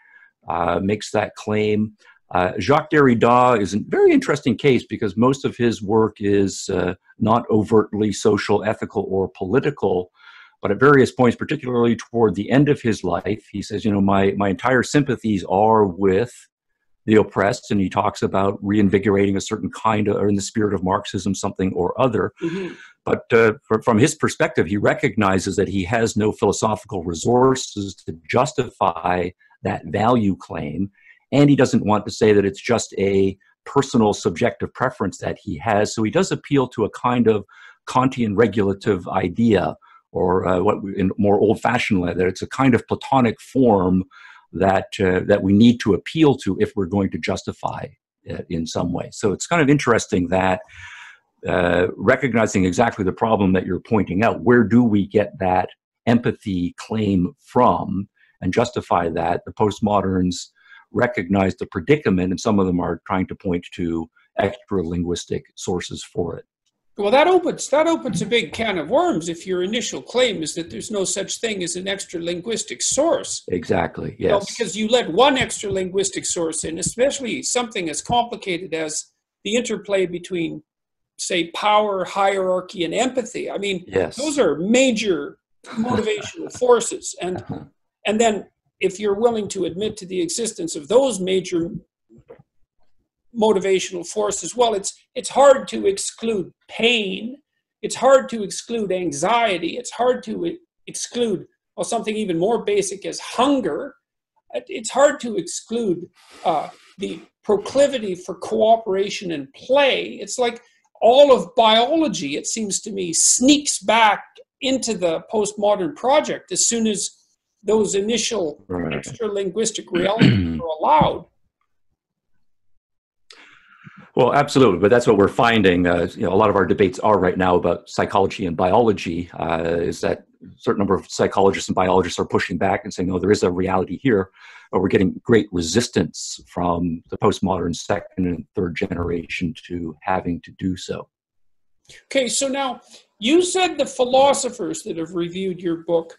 makes that claim. Jacques Derrida is a very interesting case because most of his work is not overtly social, ethical, or political, but at various points, particularly toward the end of his life, he says, you know, my entire sympathies are with the oppressed, and he talks about reinvigorating a certain kind of, or in the spirit of Marxism, something or other. Mm-hmm. But from his perspective, he recognizes that he has no philosophical resources to justify that value claim, and he doesn't want to say that it's just a personal subjective preference that he has. So he does appeal to a kind of Kantian regulative idea, or what in more old-fashioned way, that it's a kind of Platonic form that that we need to appeal to if we're going to justify it in some way. So it's kind of interesting that recognizing exactly the problem that you're pointing out, where do we get that empathy claim from and justify that? The postmoderns recognize the predicament, and some of them are trying to point to extra-linguistic sources for it. Well, that opens a big can of worms if your initial claim is that there's no such thing as an extra-linguistic source. Exactly, yes. You know, because you let one extra-linguistic source in, especially something as complicated as the interplay between, say, power, hierarchy, and empathy. I mean, yes, those are major motivational forces. And then if you're willing to admit to the existence of those major motivational forces, well, it's hard to exclude pain. It's hard to exclude anxiety. It's hard to exclude, well, something even more basic as hunger. It's hard to exclude the proclivity for cooperation and play. It's like all of biology, it seems to me, sneaks back into the postmodern project as soon as those initial extra-linguistic realities are allowed. Well, absolutely, but that's what we're finding. You know, a lot of our debates are right now about psychology and biology. Is that a certain number of psychologists and biologists are pushing back and saying, "No, there is a reality here," but we're getting great resistance from the postmodern second and third generation to having to do so. Okay, so now you said the philosophers that have reviewed your book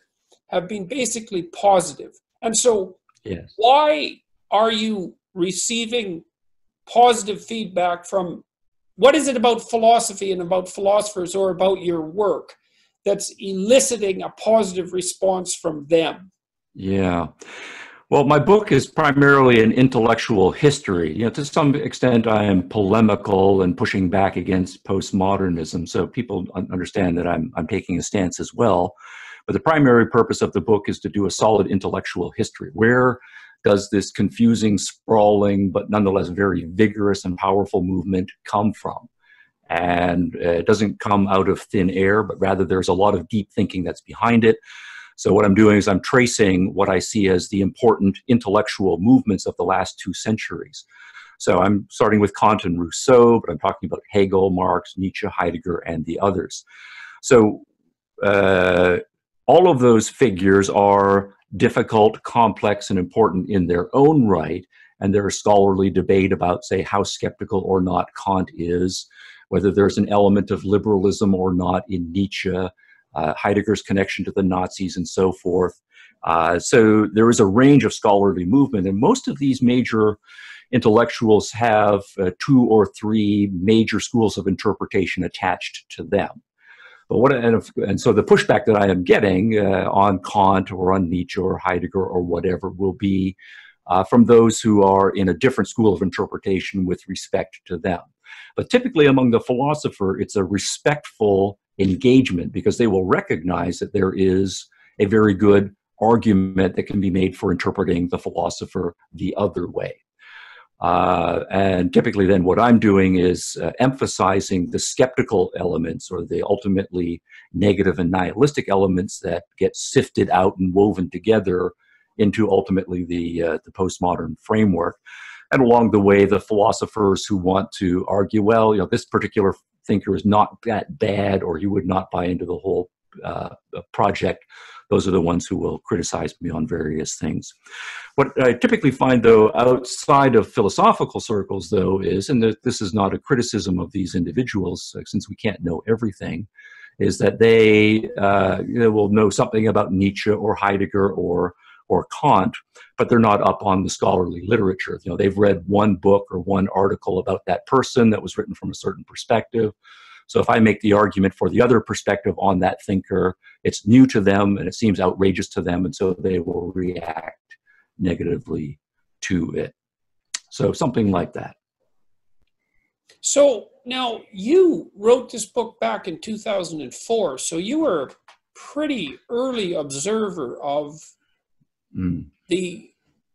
have been basically positive, and so yes, why are you receiving positive feedback from, what is it about philosophy and about philosophers or about your work that's eliciting a positive response from them? Yeah. Well, my book is primarily an intellectual history. You know, to some extent, I am polemical and pushing back against postmodernism, so people understand that I'm taking a stance as well. But the primary purpose of the book is to do a solid intellectual history. Where does this confusing, sprawling, but nonetheless very vigorous and powerful movement come from? And it doesn't come out of thin air, but rather there's a lot of deep thinking that's behind it. So what I'm doing is I'm tracing what I see as the important intellectual movements of the last 2 centuries. So I'm starting with Kant and Rousseau, but I'm talking about Hegel, Marx, Nietzsche, Heidegger, and the others. So all of those figures are difficult, complex, and important in their own right, and there's scholarly debate about, say, how skeptical or not Kant is, whether there's an element of liberalism or not in Nietzsche, Heidegger's connection to the Nazis, and so forth. So there is a range of scholarly movement, and most of these major intellectuals have 2 or 3 major schools of interpretation attached to them. But and so the pushback that I am getting on Kant or on Nietzsche or Heidegger or whatever will be from those who are in a different school of interpretation with respect to them. But typically among the philosopher, it's a respectful engagement because they will recognize that there is a very good argument that can be made for interpreting the philosopher the other way. And typically then what I'm doing is emphasizing the skeptical elements or the ultimately negative and nihilistic elements that get sifted out and woven together into ultimately the postmodern framework. And along the way, the philosophers who want to argue, well, you know, this particular thinker is not that bad, or he would not buy into the whole project, those are the ones who will criticize me on various things. What I typically find, though, outside of philosophical circles, though, is, and this is not a criticism of these individuals, since we can't know everything, is that they will know something about Nietzsche or Heidegger or or Kant, but they're not up on the scholarly literature. You know, they've read one book or one article about that person that was written from a certain perspective. So if I make the argument for the other perspective on that thinker, it's new to them and it seems outrageous to them, and so they will react negatively to it. So something like that. So now you wrote this book back in 2004, so you were a pretty early observer of the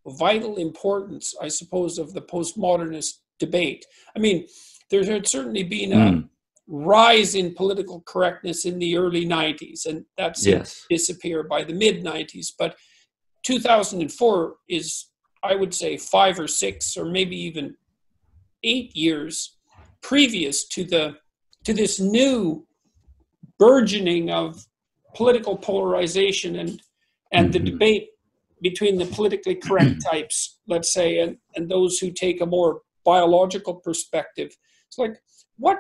vital importance, I suppose, of the postmodernist debate. I mean, there had certainly been a rise in political correctness in the early 90s, and that seemed to disappear by the mid-90s. But 2004 is, I would say, 5 or 6 or maybe even 8 years previous to this new burgeoning of political polarization and the debate between the politically correct types, let's say, and those who take a more biological perspective. It's like, what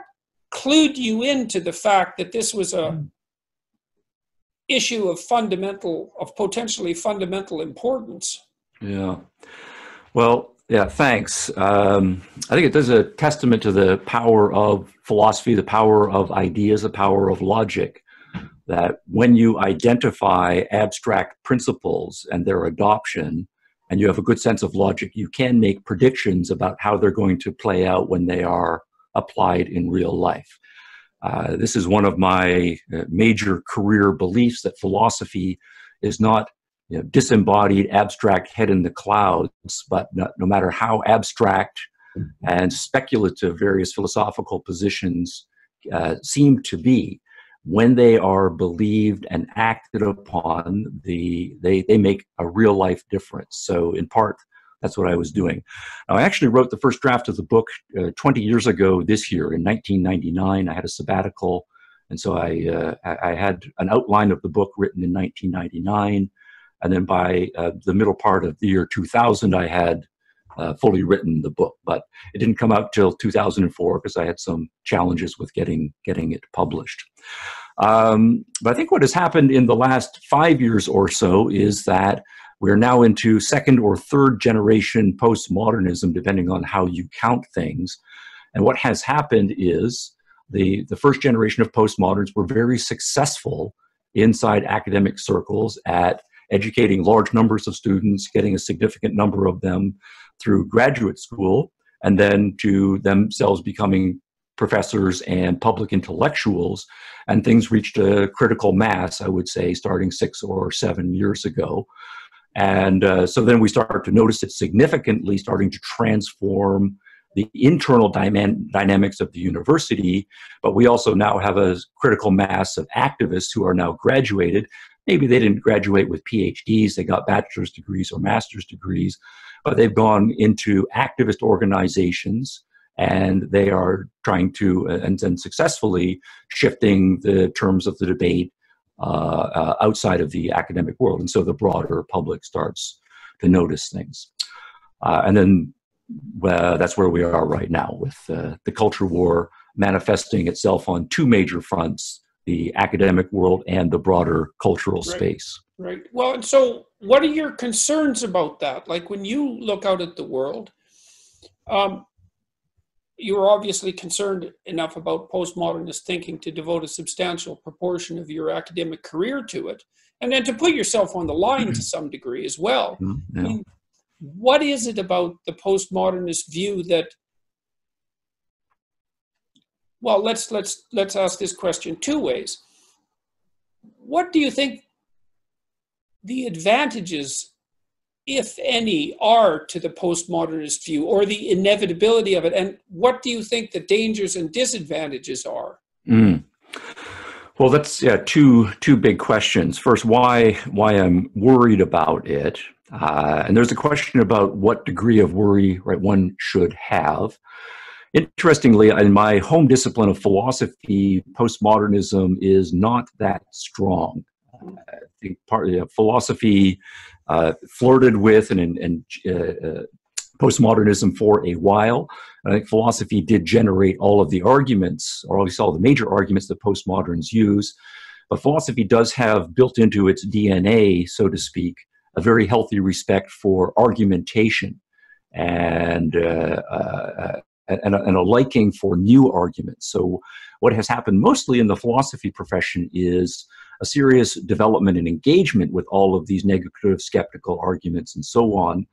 clued you into the fact that this was a issue of potentially fundamental importance? Yeah. Well, yeah, thanks. I think it does a testament to the power of philosophy, the power of ideas, the power of logic, that when you identify abstract principles and their adoption, and you have a good sense of logic, you can make predictions about how they're going to play out when they are applied in real life. This is one of my major career beliefs, that philosophy is not disembodied, abstract head in the clouds, but no matter how abstract and speculative various philosophical positions seem to be, when they are believed and acted upon, they make a real life difference. So in part, that's what I was doing. Now, I actually wrote the first draft of the book 20 years ago this year, in 1999. I had a sabbatical, and so I had an outline of the book written in 1999. And then by the middle part of the year 2000, I had fully written the book. But it didn't come out till 2004 because I had some challenges with getting it published. But I think what has happened in the last 5 years or so is that we're now into second or third generation postmodernism, depending on how you count things. And what has happened is the first generation of postmoderns were very successful inside academic circles at educating large numbers of students, getting a significant number of them through graduate school, and then to themselves becoming professors and public intellectuals. And things reached a critical mass, I would say, starting 6 or 7 years ago. And so then we start to notice it significantly starting to transform the internal dynamics of the university. But we also now have a critical mass of activists who are now graduated. Maybe they didn't graduate with PhDs, they got bachelor's degrees or master's degrees, but they've gone into activist organizations, and they are trying to, and successfully shifting the terms of the debate outside of the academic world. And so the broader public starts to notice things. And then that's where we are right now, with the culture war manifesting itself on 2 major fronts: the academic world and the broader cultural space. Right. Well, and so what are your concerns about that? Like, when you look out at the world, you're obviously concerned enough about postmodernist thinking to devote a substantial proportion of your academic career to it, and then to put yourself on the line to some degree as well. Yeah. I mean, what is it about the postmodernist view that, well, let's ask this question 2 ways. What do you think the advantages, if any, are to the postmodernist view, or the inevitability of it? And what do you think the dangers and disadvantages are? Well, that's two big questions. First, why I'm worried about it. And there's a question about what degree of worry, one should have. Interestingly, in my home discipline of philosophy, postmodernism is not that strong. I think philosophy flirted with and postmodernism for a while. I think philosophy did generate all of the arguments, or at least all the major arguments that postmoderns use. But philosophy does have built into its DNA, so to speak, a very healthy respect for argumentation and a liking for new arguments. So what has happened mostly in the philosophy profession is a serious development and engagement with all of these negative, skeptical arguments and so on,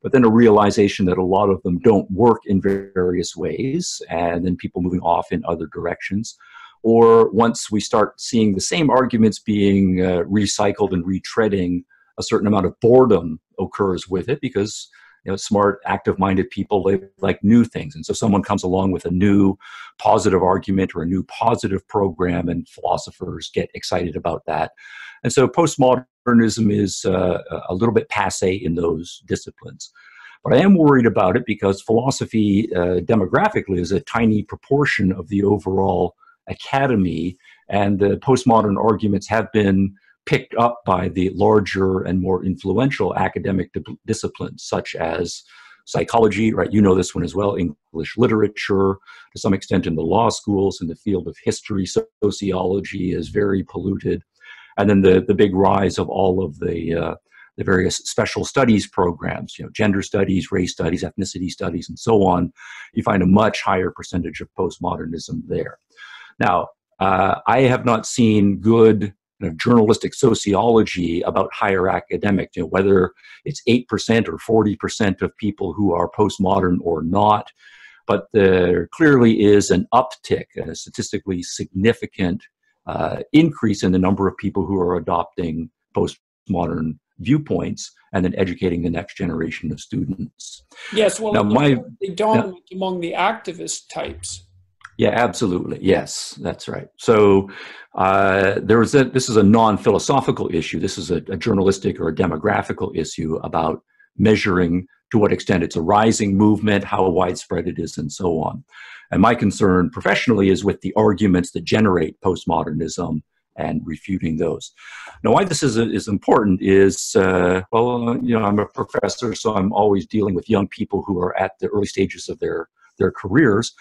but then a realization that a lot of them don't work in various ways, and then people moving off in other directions. Or once we start seeing the same arguments being recycled and retreading, a certain amount of boredom occurs with it, because smart, active-minded people, they like new things. And so someone comes along with a new positive argument or a new positive program, and philosophers get excited about that. And so postmodernism is a little bit passé in those disciplines. But I am worried about it because philosophy demographically is a tiny proportion of the overall academy, and the postmodern arguments have been picked up by the larger and more influential academic disciplines, such as psychology, right? You know this one as well, English literature, to some extent in the law schools, in the field of history, sociology is very polluted. And then the big rise of all of the various special studies programs, gender studies, race studies, ethnicity studies, and so on. You find a much higher percentage of postmodernism there. Now, I have not seen good journalistic sociology about higher academic, whether it's 8% or 40% of people who are postmodern or not. But there clearly is an uptick, a statistically significant increase in the number of people who are adopting postmodern viewpoints and then educating the next generation of students. Yes, well, now, it's dominant among the activist types. Yeah, absolutely. Yes, that's right. So this is a non-philosophical issue. This is a journalistic or a demographical issue about measuring to what extent it's a rising movement, how widespread it is, and so on. And my concern professionally is with the arguments that generate postmodernism and refuting those. Now, why this is important is, I'm a professor, so I'm always dealing with young people who are at the early stages of their careers.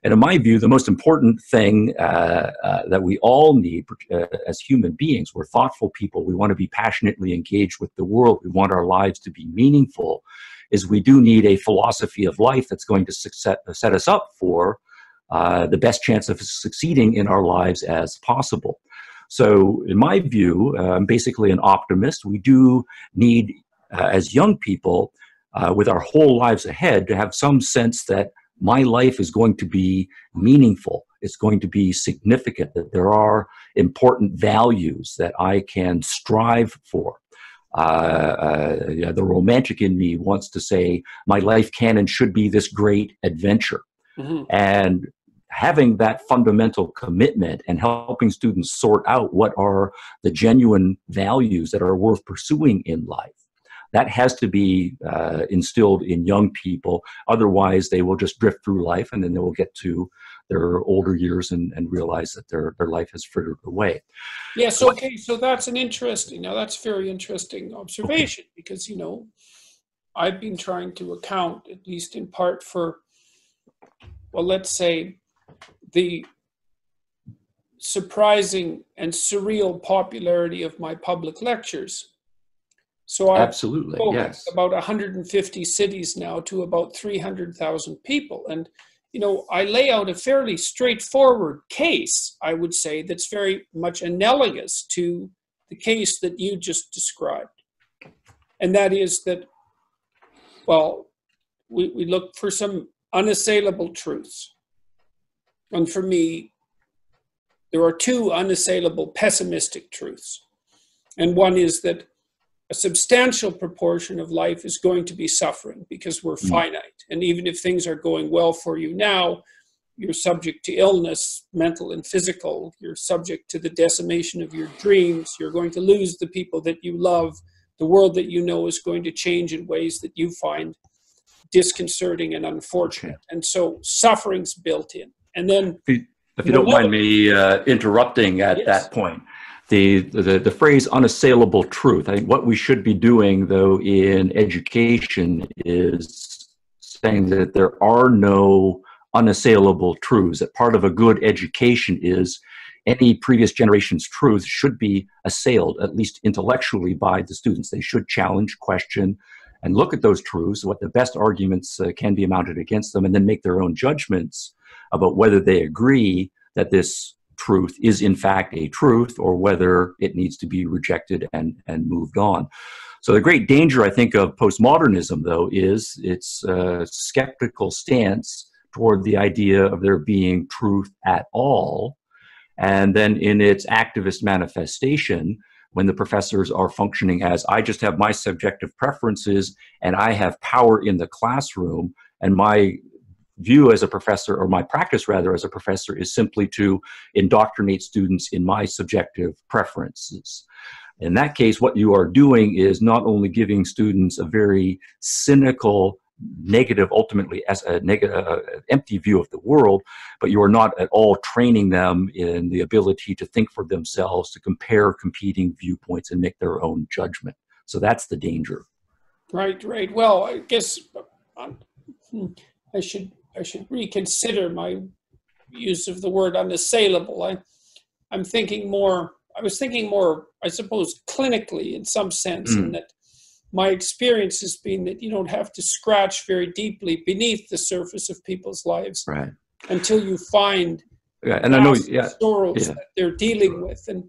And in my view, the most important thing that we all need as human beings, we're thoughtful people, we want to be passionately engaged with the world, we want our lives to be meaningful, is we do need a philosophy of life that's going to set us up for the best chance of succeeding in our lives as possible. So in my view, I'm basically an optimist. We do need, as young people, with our whole lives ahead, to have some sense that my life is going to be meaningful. It's going to be significant, that there are important values that I can strive for. The romantic in me wants to say, my life can and should be this great adventure. Mm-hmm. And having that fundamental commitment and helping students sort out what are the genuine values that are worth pursuing in life, that has to be instilled in young people. Otherwise, they will just drift through life, and then they will get to their older years and realize that their life has frittered away. Yes, okay, so that's that's very interesting observation, okay. Because, I've been trying to account, at least in part, for, well, let's say, the surprising and surreal popularity of my public lectures. So I've absolutely, yes, about 150 cities now to about 300,000 people. And, I lay out a fairly straightforward case, I would say, that's very much analogous to the case that you just described. And that is that, well, we look for some unassailable truths. And for me, there are two unassailable pessimistic truths. And one is that a substantial proportion of life is going to be suffering because we're finite. And even if things are going well for you now, you're subject to illness, mental and physical. You're subject to the decimation of your dreams. You're going to lose the people that you love. The world that you know is going to change in ways that you find disconcerting and unfortunate. Okay. And so suffering's built in. And then, if you don't mind me interrupting at yes. that point, the phrase unassailable truth, I think what we should be doing, though, in education is saying that there are no unassailable truths, that part of a good education is any previous generation's truth should be assailed, at least intellectually, by the students. They should challenge, question, and look at those truths, what the best arguments can be mounted against them, and then make their own judgments about whether they agree that this truth is in fact a truth or whether it needs to be rejected and moved on. So the great danger, I think, of postmodernism, though, is its skeptical stance toward the idea of there being truth at all. And then in its activist manifestation, when the professors are functioning as, I just have my subjective preferences and I have power in the classroom, and my view as a professor, or my practice rather as a professor, is simply to indoctrinate students in my subjective preferences. In that case, what you are doing is not only giving students a very cynical, negative, ultimately as a negative, empty view of the world, but you are not at all training them in the ability to think for themselves, to compare competing viewpoints and make their own judgment. So that's the danger. Right, right. Well, I guess I should reconsider my use of the word unassailable. I was thinking more, I suppose, clinically in some sense, in that my experience has been that you don't have to scratch very deeply beneath the surface of people's lives, right, until you find sorrows that they're dealing with. And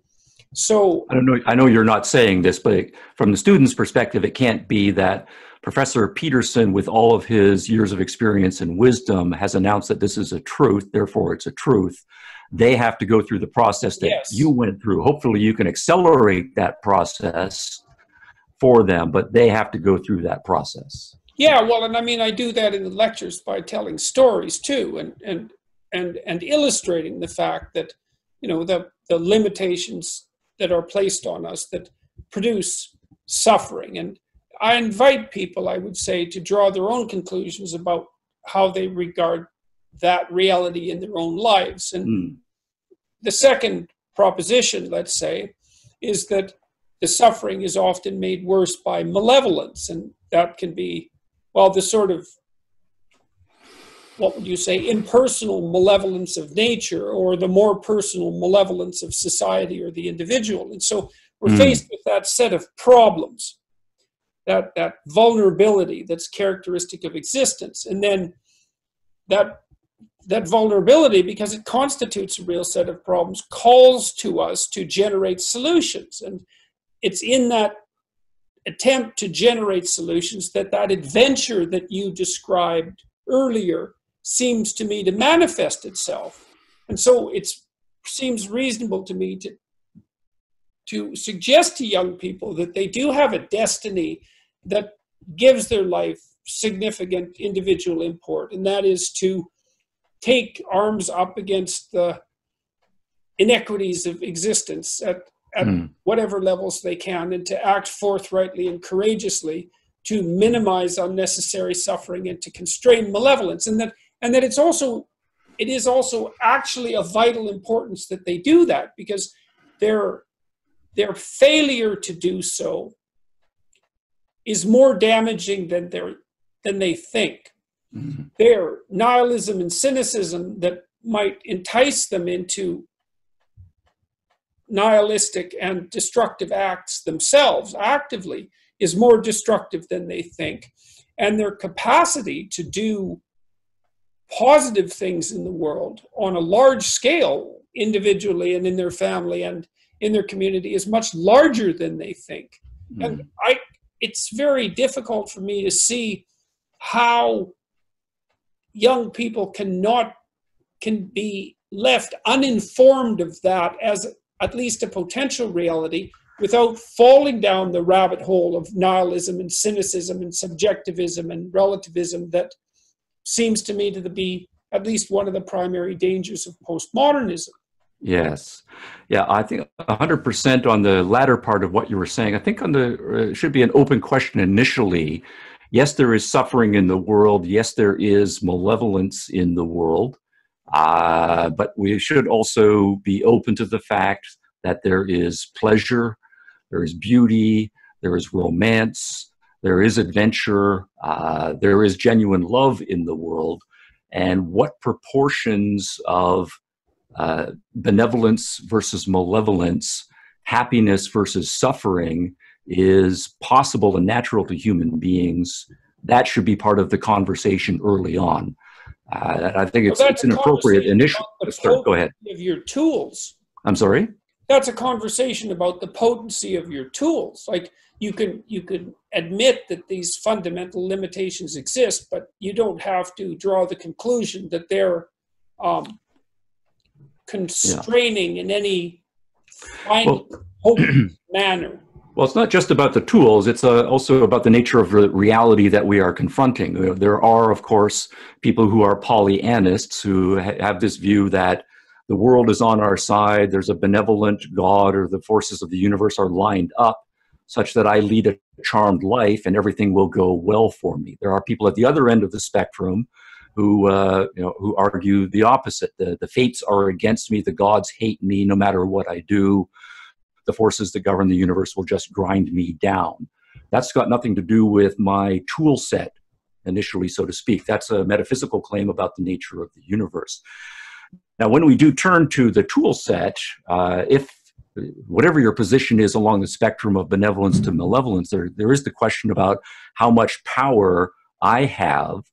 so I know you're not saying this, but from the student's perspective, it can't be that Professor Peterson, with all of his years of experience and wisdom, has announced that this is a truth, therefore it's a truth. They have to go through the process that you went through. Hopefully you can accelerate that process for them, but they have to go through that process. Yeah, well, and I mean, I do that in the lectures by telling stories too, and illustrating the fact that, you know, the limitations that are placed on us that produce suffering. And I invite people, I would say, to draw their own conclusions about how they regard that reality in their own lives. And the second proposition, let's say, is that the suffering is often made worse by malevolence. And that can be, well, the sort of, what would you say, impersonal malevolence of nature, or the more personal malevolence of society or the individual. And so we're faced with that set of problems, that vulnerability that's characteristic of existence. And then that vulnerability, because it constitutes a real set of problems, calls to us to generate solutions. And it's in that attempt to generate solutions that adventure that you described earlier seems to me to manifest itself. And so it seems reasonable to me to suggest to young people that they do have a destiny that gives their life significant individual import, and that is to take arms up against the inequities of existence at whatever levels they can, and to act forthrightly and courageously to minimize unnecessary suffering and to constrain malevolence. And that it is also actually of vital importance that they do that, because their failure to do so is more damaging than they think. Their nihilism and cynicism that might entice them into nihilistic and destructive acts themselves actively is more destructive than they think. And their capacity to do positive things in the world on a large scale, individually and in their family and in their community, is much larger than they think. And it's very difficult for me to see how young people can be left uninformed of that as at least a potential reality, without falling down the rabbit hole of nihilism and cynicism and subjectivism and relativism that seems to me to be at least one of the primary dangers of postmodernism. Yes. Yeah, I think 100% on the latter part of what you were saying. I think on the should be an open question initially. Yes, there is suffering in the world. Yes, there is malevolence in the world. But we should also be open to the fact that there is pleasure, there is beauty, there is romance, there is adventure, there is genuine love in the world. And what proportions of benevolence versus malevolence, happiness versus suffering is possible and natural to human beings, that should be part of the conversation early on. I think it's an appropriate initial. Go ahead. Of your tools. I'm sorry? That's a conversation about the potency of your tools. Like you can admit that these fundamental limitations exist, but you don't have to draw the conclusion that they're constraining in any final manner. Well, it's not just about the tools, it's also about the nature of the reality that we are confronting. There are, of course, people who are Pollyannists who have this view that the world is on our side, there's a benevolent God, or the forces of the universe are lined up such that I lead a charmed life and everything will go well for me. There are people at the other end of the spectrum who argue the opposite. The fates are against me, the gods hate me no matter what I do. The forces that govern the universe will just grind me down. That's got nothing to do with my tool set initially, so to speak. That's a metaphysical claim about the nature of the universe. Now, when we do turn to the tool set, if whatever your position is along the spectrum of benevolence to malevolence, there is the question about how much power I have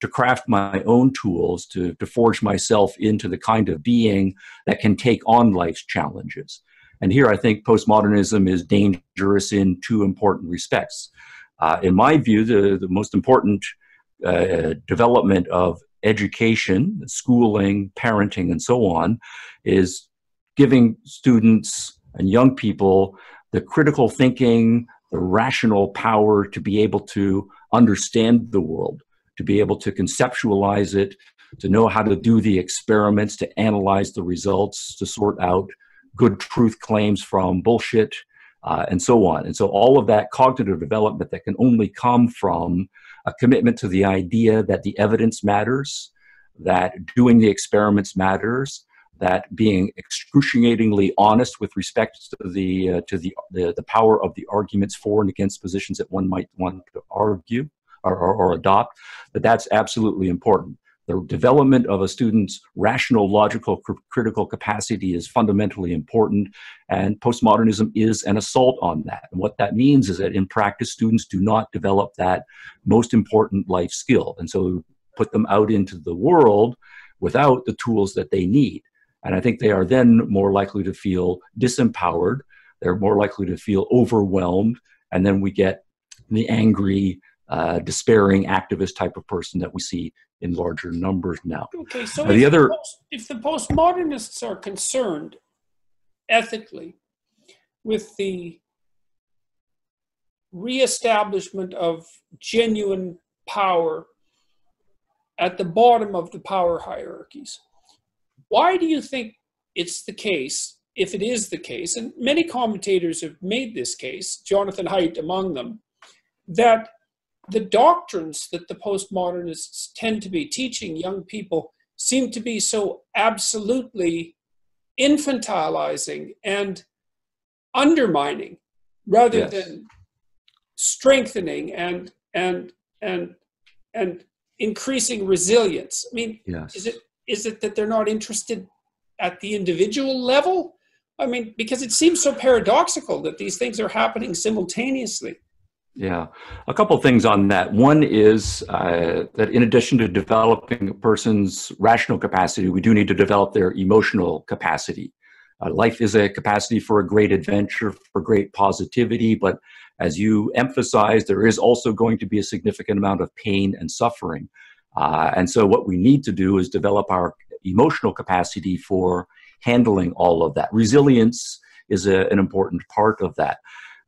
to craft my own tools, to forge myself into the kind of being that can take on life's challenges. And here I think postmodernism is dangerous in two important respects. In my view, the most important development of education, schooling, parenting, and so on, is giving students and young people the critical thinking, the rational power to be able to understand the world, to be able to conceptualize it, to know how to do the experiments, to analyze the results, to sort out good truth claims from bullshit, and so on. And so all of that cognitive development that can only come from a commitment to the idea that the evidence matters, that doing the experiments matters, that being excruciatingly honest with respect to the power of the arguments for and against positions that one might want to argue or adopt, that's absolutely important. The development of a student's rational, logical, critical capacity is fundamentally important, and postmodernism is an assault on that. And what that means is that in practice, students do not develop that most important life skill, and so put them out into the world without the tools that they need. And I think they are then more likely to feel disempowered, they're more likely to feel overwhelmed, and then we get the angry, despairing activist type of person that we see in larger numbers now. Okay, so if the postmodernists are concerned ethically with the reestablishment of genuine power at the bottom of the power hierarchies, why do you think it's the case, if it is the case, and many commentators have made this case, Jonathan Haidt among them, that the doctrines that the postmodernists tend to be teaching young people seem to be so absolutely infantilizing and undermining rather than strengthening and increasing resilience? I mean, is it that they're not interested at the individual level? I mean, because it seems so paradoxical that these things are happening simultaneously. Yeah, a couple of things on that. One is that in addition to developing a person's rational capacity, we do need to develop their emotional capacity. Life is a capacity for a great adventure, for great positivity, but as you emphasize, there is also going to be a significant amount of pain and suffering. And so what we need to do is develop our emotional capacity for handling all of that. Resilience is an important part of that.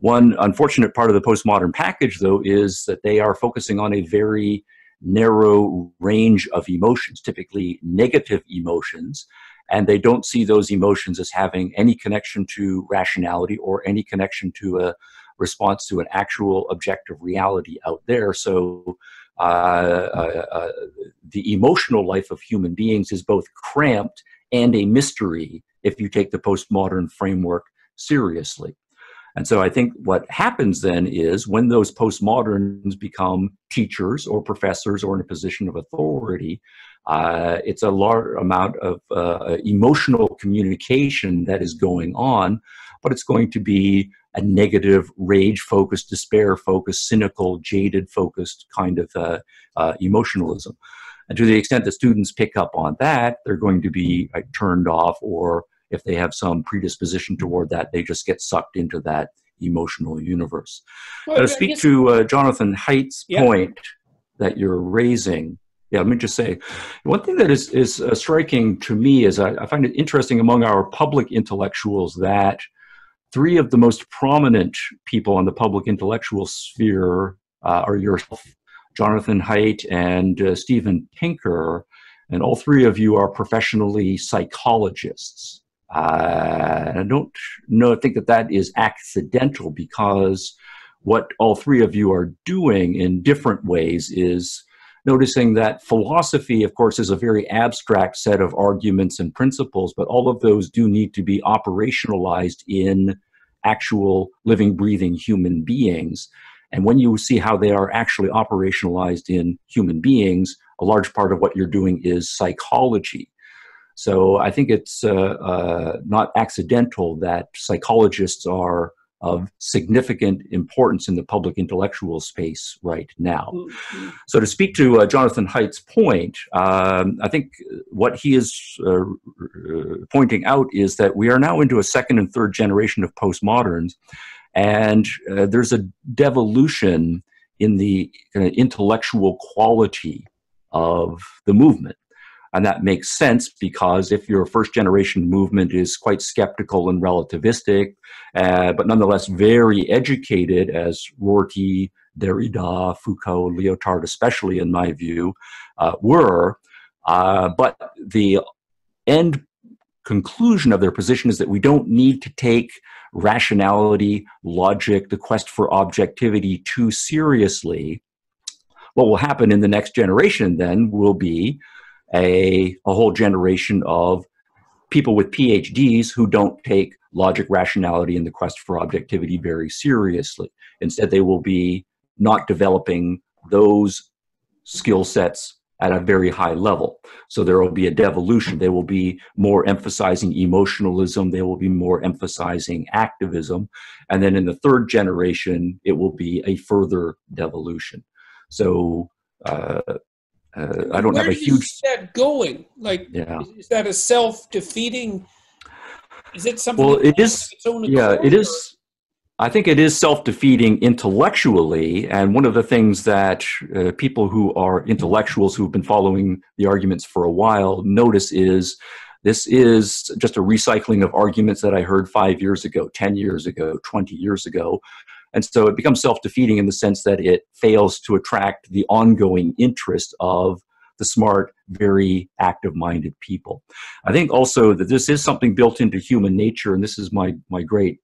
One unfortunate part of the postmodern package, though, is that they are focusing on a very narrow range of emotions, typically negative emotions, and they don't see those emotions as having any connection to rationality or any connection to a response to an actual objective reality out there. So the emotional life of human beings is both cramped and a mystery if you take the postmodern framework seriously. And so I think what happens then is when those postmoderns become teachers or professors or in a position of authority, it's a large amount of emotional communication that is going on, but it's going to be a negative, rage-focused, despair-focused, cynical, jaded-focused kind of emotionalism. And to the extent that students pick up on that, they're going to be turned off, or if they have some predisposition toward that, they just get sucked into that emotional universe. Well, Now, to speak to Jonathan Haidt's point that you're raising, let me just say, one thing that is striking to me is I find it interesting among our public intellectuals that three of the most prominent people on the public intellectual sphere are yourself, Jonathan Haidt, and Steven Pinker, and all three of you are professionally psychologists. I don't think that is accidental, because what all three of you are doing in different ways is noticing that philosophy, of course, is a very abstract set of arguments and principles, but all of those do need to be operationalized in actual living, breathing human beings. And when you see how they are actually operationalized in human beings, a large part of what you're doing is psychology. So I think it's not accidental that psychologists are of significant importance in the public intellectual space right now. So to speak to Jonathan Haidt's point, I think what he is pointing out is that we are now into a second and third generation of postmoderns, and there's a devolution in the intellectual quality of the movement. And that makes sense, because if your first generation movement is quite skeptical and relativistic, but nonetheless very educated, as Rorty, Derrida, Foucault, Lyotard, especially in my view, were, but the end conclusion of their position is that we don't need to take rationality, logic, the quest for objectivity too seriously. What will happen in the next generation then will be a whole generation of people with PhDs who don't take logic, rationality, and the quest for objectivity very seriously. Instead, they will be not developing those skill sets at a very high level. So there will be a devolution. They will be more emphasizing emotionalism. They will be more emphasizing activism. And then in the third generation, it will be a further devolution. So I don't have a huge... Where do you see that going? Like, is that a self-defeating... Is it something... Well, it is... it is... I think it is self-defeating intellectually, and one of the things that people who are intellectuals who've been following the arguments for a while notice is this is just a recycling of arguments that I heard 5 years ago, 10 years ago, 20 years ago. And so it becomes self-defeating in the sense that it fails to attract the ongoing interest of the smart, very active-minded people. I think also that this is something built into human nature, and this is my great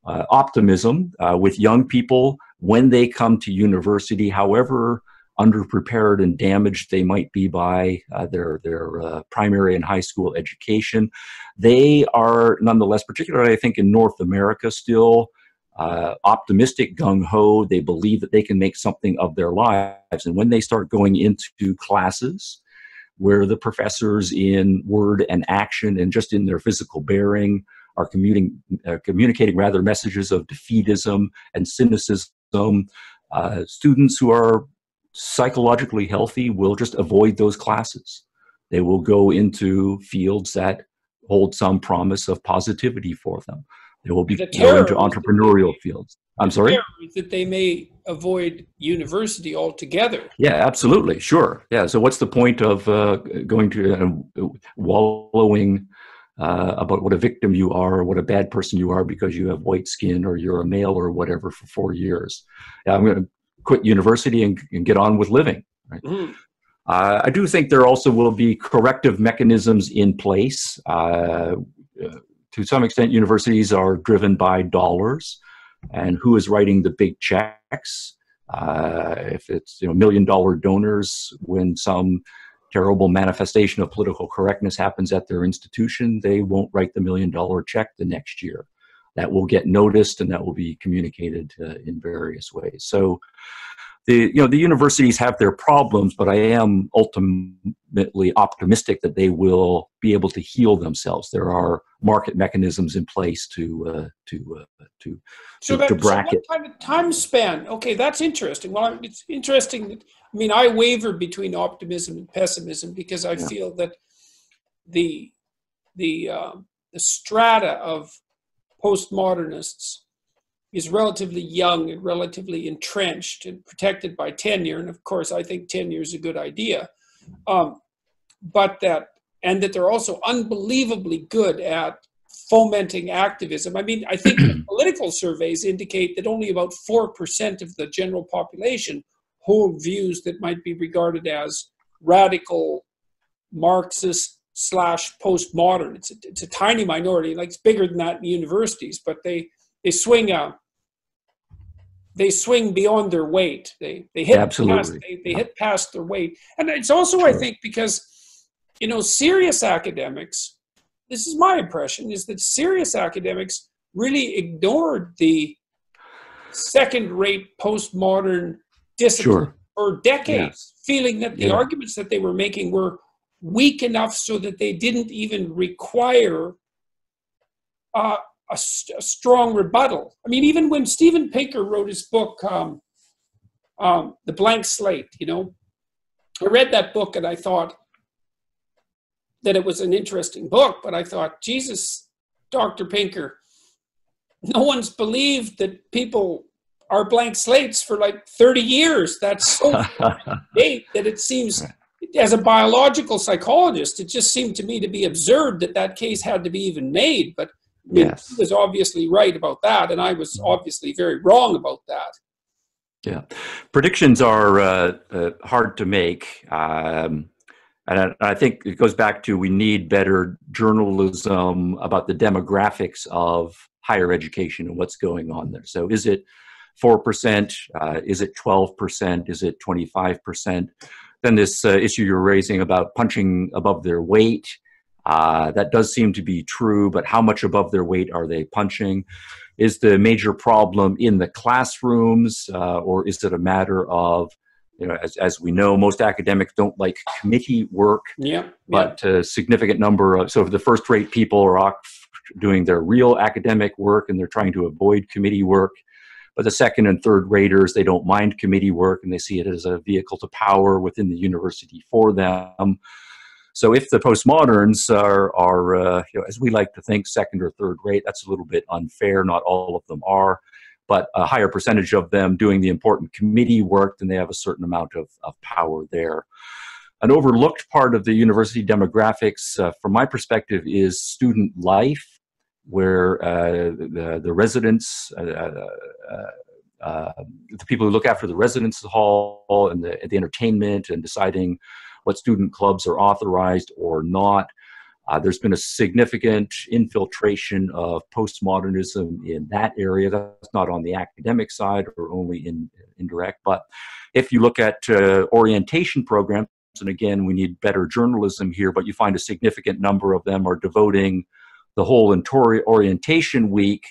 optimism with young people when they come to university, however underprepared and damaged they might be by their primary and high school education. They are nonetheless, particularly I think in North America still, optimistic, gung-ho. They believe that they can make something of their lives. And when they start going into classes where the professors in word and action and just in their physical bearing are communicating rather messages of defeatism and cynicism, students who are psychologically healthy will just avoid those classes. They will go into fields that hold some promise of positivity for them. They will be go into entrepreneurial fields. I'm sorry? That they may avoid university altogether. Yeah, absolutely. Sure. Yeah. So what's the point of going to wallowing about what a victim you are or what a bad person you are because you have white skin or you're a male or whatever for 4 years? Yeah, I'm going to quit university and get on with living. Right? Mm. I do think there also will be corrective mechanisms in place. To some extent, universities are driven by dollars, and who is writing the big checks? If it's $1 million donors, when some terrible manifestation of political correctness happens at their institution, they won't write the $1 million check the next year. that will get noticed and that will be communicated in various ways. So the universities have their problems, but I am ultimately optimistic that they will be able to heal themselves. There are market mechanisms in place to bracket. So what kind of time span? Okay, that's interesting. Well, it's interesting that, I mean, I waver between optimism and pessimism because I feel that the strata of postmodernists is relatively young and relatively entrenched and protected by tenure. And of course, I think tenure is a good idea. But that they're also unbelievably good at fomenting activism. I mean, I think political surveys indicate that only about 4% of the general population hold views that might be regarded as radical Marxist / postmodern. It's a tiny minority. Like, it's bigger than that in universities, but they swing beyond their weight. They hit Absolutely. They hit past their weight. And it's also, sure, I think, because, serious academics, this is my impression, is that serious academics really ignored the second-rate postmodern discipline, sure, for decades, feeling that the arguments that they were making were weak enough so that they didn't even require a strong rebuttal. I mean, even when Steven Pinker wrote his book, The Blank Slate, I read that book and I thought that it was an interesting book, but I thought, Jesus, Dr. Pinker, no one's believed that people are blank slates for like 30 years. That's so late that it seems, as a biological psychologist, it just seemed to me to be absurd that case had to be even made. But I mean, he was obviously right about that, and I was obviously very wrong about that. Yeah, predictions are hard to make, and I think it goes back to we need better journalism about the demographics of higher education and what's going on there. So, is it 4%? Is it 12%? Is it 25%? Then this issue you're raising about punching above their weight. That does seem to be true, but how much above their weight are they punching? Is the major problem in the classrooms, or is it a matter of, as we know, most academics don't like committee work, but a significant number of, so if the first-rate people are off doing their real academic work and they're trying to avoid committee work, but the second and third raters, they don't mind committee work and they see it as a vehicle to power within the university for them. So if the postmoderns are as we like to think, second or third rate, that's a little bit unfair. Not all of them are, but a higher percentage of them doing the important committee work, then they have a certain amount of power there. An overlooked part of the university demographics, from my perspective, is student life, where the residents, the people who look after the residence hall and the entertainment and deciding what student clubs are authorized or not. There's been a significant infiltration of postmodernism in that area. That's not on the academic side or only indirect. But if you look at orientation programs, and again, we need better journalism here, but you find a significant number of them are devoting the whole orientation week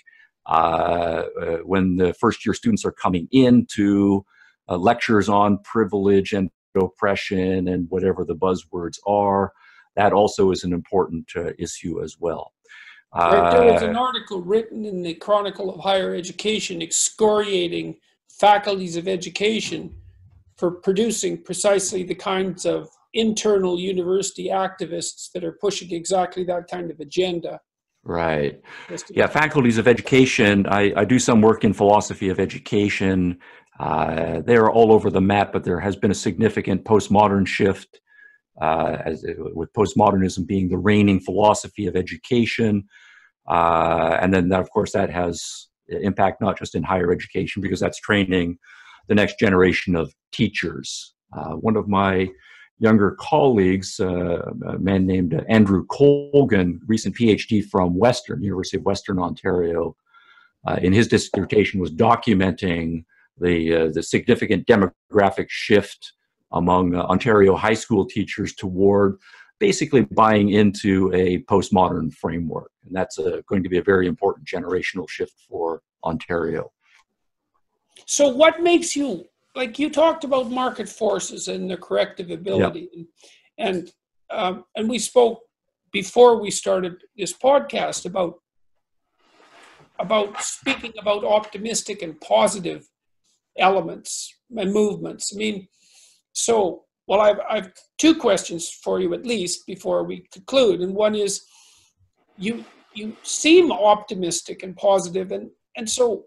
when the first-year students are coming in to lectures on privilege and oppression and whatever the buzzwords are. That also is an important issue as well. There was an article written in the Chronicle of Higher Education excoriating faculties of education for producing precisely the kinds of internal university activists that are pushing exactly that kind of agenda. Right. Yeah, faculties of education, I do some work in philosophy of education. They're all over the map, but there has been a significant postmodern shift, with postmodernism being the reigning philosophy of education. And then, of course, that has impact not just in higher education, because that's training the next generation of teachers. One of my younger colleagues, a man named Andrew Colgan, recent PhD from University of Western Ontario, in his dissertation was documenting the significant demographic shift among Ontario high school teachers toward basically buying into a postmodern framework. And that's going to be a very important generational shift for Ontario. So what makes you, like you talked about market forces and their corrective ability, Yep. And we spoke before we started this podcast about speaking about optimistic and positive elements and movements. I mean, so, well, I've two questions for you at least before we conclude. And one is, you seem optimistic and positive, and so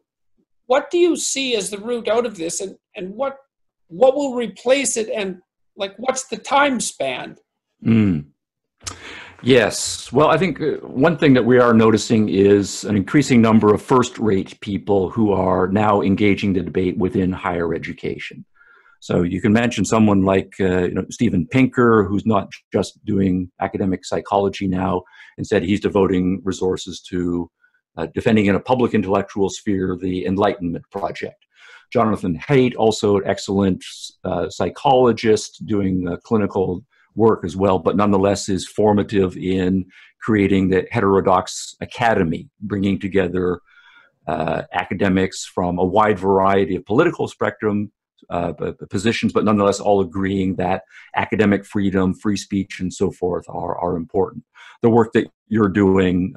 what do you see as the route out of this, and what will replace it, and like what's the time span? Yes. Well, I think one thing that we are noticing is an increasing number of first-rate people who are now engaging the debate within higher education. So you can mention someone like Steven Pinker, who's not just doing academic psychology now. Instead, he's devoting resources to defending in a public intellectual sphere the Enlightenment Project. Jonathan Haidt, also an excellent psychologist doing clinical work as well, but nonetheless is formative in creating the Heterodox Academy, bringing together academics from a wide variety of political spectrum positions, but nonetheless all agreeing that academic freedom, free speech, and so forth are important. The work that you're doing,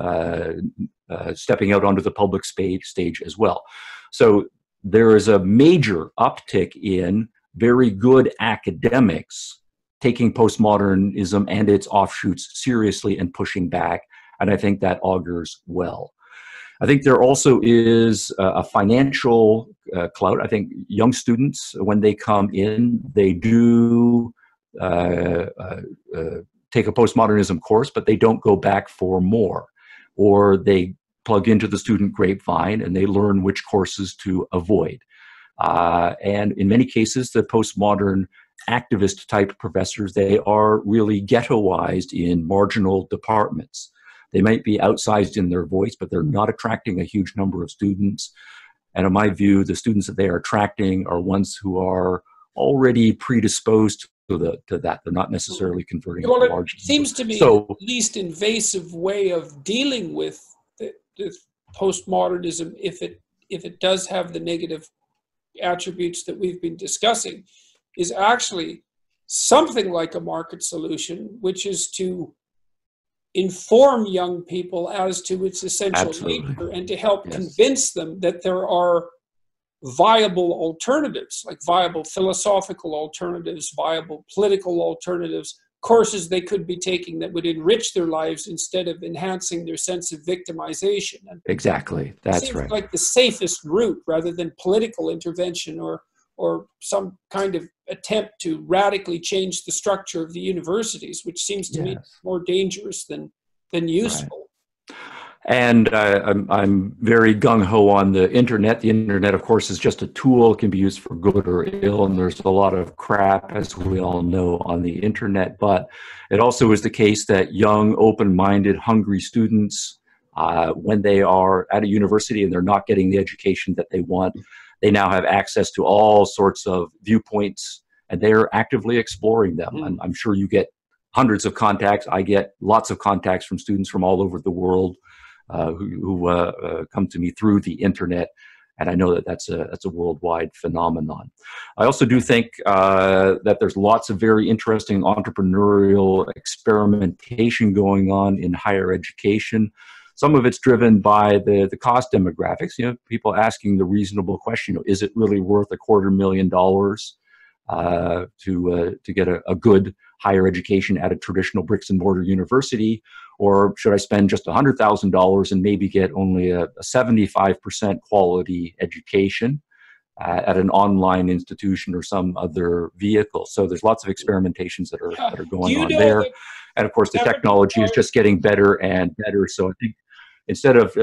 stepping out onto the public stage as well. So there is a major uptick in very good academics taking postmodernism and its offshoots seriously and pushing back, and I think that augurs well. I think there also is a financial clout. I think young students, when they come in, they do take a postmodernism course, but they don't go back for more, or they plug into the student grapevine and they learn which courses to avoid. And in many cases, the postmodern activist type professors, they are really ghettoized in marginal departments. They might be outsized in their voice, but they're not attracting a huge number of students. And in my view, the students that they are attracting are ones who are already predisposed to that. They're not necessarily converting. Well, it seems to me the least invasive way of dealing with the postmodernism, if it does have the negative attributes that we've been discussing, is actually something like a market solution, which is to inform young people as to its essential nature and to help convince them that there are viable alternatives, like viable philosophical alternatives, viable political alternatives, courses they could be taking that would enrich their lives instead of enhancing their sense of victimization. And exactly, that's right. Like the safest route rather than political intervention or some kind of attempt to radically change the structure of the universities, which seems to me more dangerous than useful. Right. And I'm very gung-ho on the internet. The internet, of course, is just a tool. It can be used for good or ill, and there's a lot of crap, as we all know, on the internet. But it also is the case that young, open-minded, hungry students, when they are at a university and they're not getting the education that they want, they now have access to all sorts of viewpoints, and they're actively exploring them. I'm sure you get hundreds of contacts. I get lots of contacts from students from all over the world who come to me through the internet, and I know that that's a worldwide phenomenon. I also do think that there's lots of very interesting entrepreneurial experimentation going on in higher education. Some of it's driven by the cost demographics. You know, people asking the reasonable question: is it really worth $250,000 to get a good higher education at a traditional bricks and mortar university, or should I spend just $100,000 and maybe get only a 75% quality education at an online institution or some other vehicle? So there's lots of experimentations that are going on there, and of course the technology is just getting better and better. So I think instead of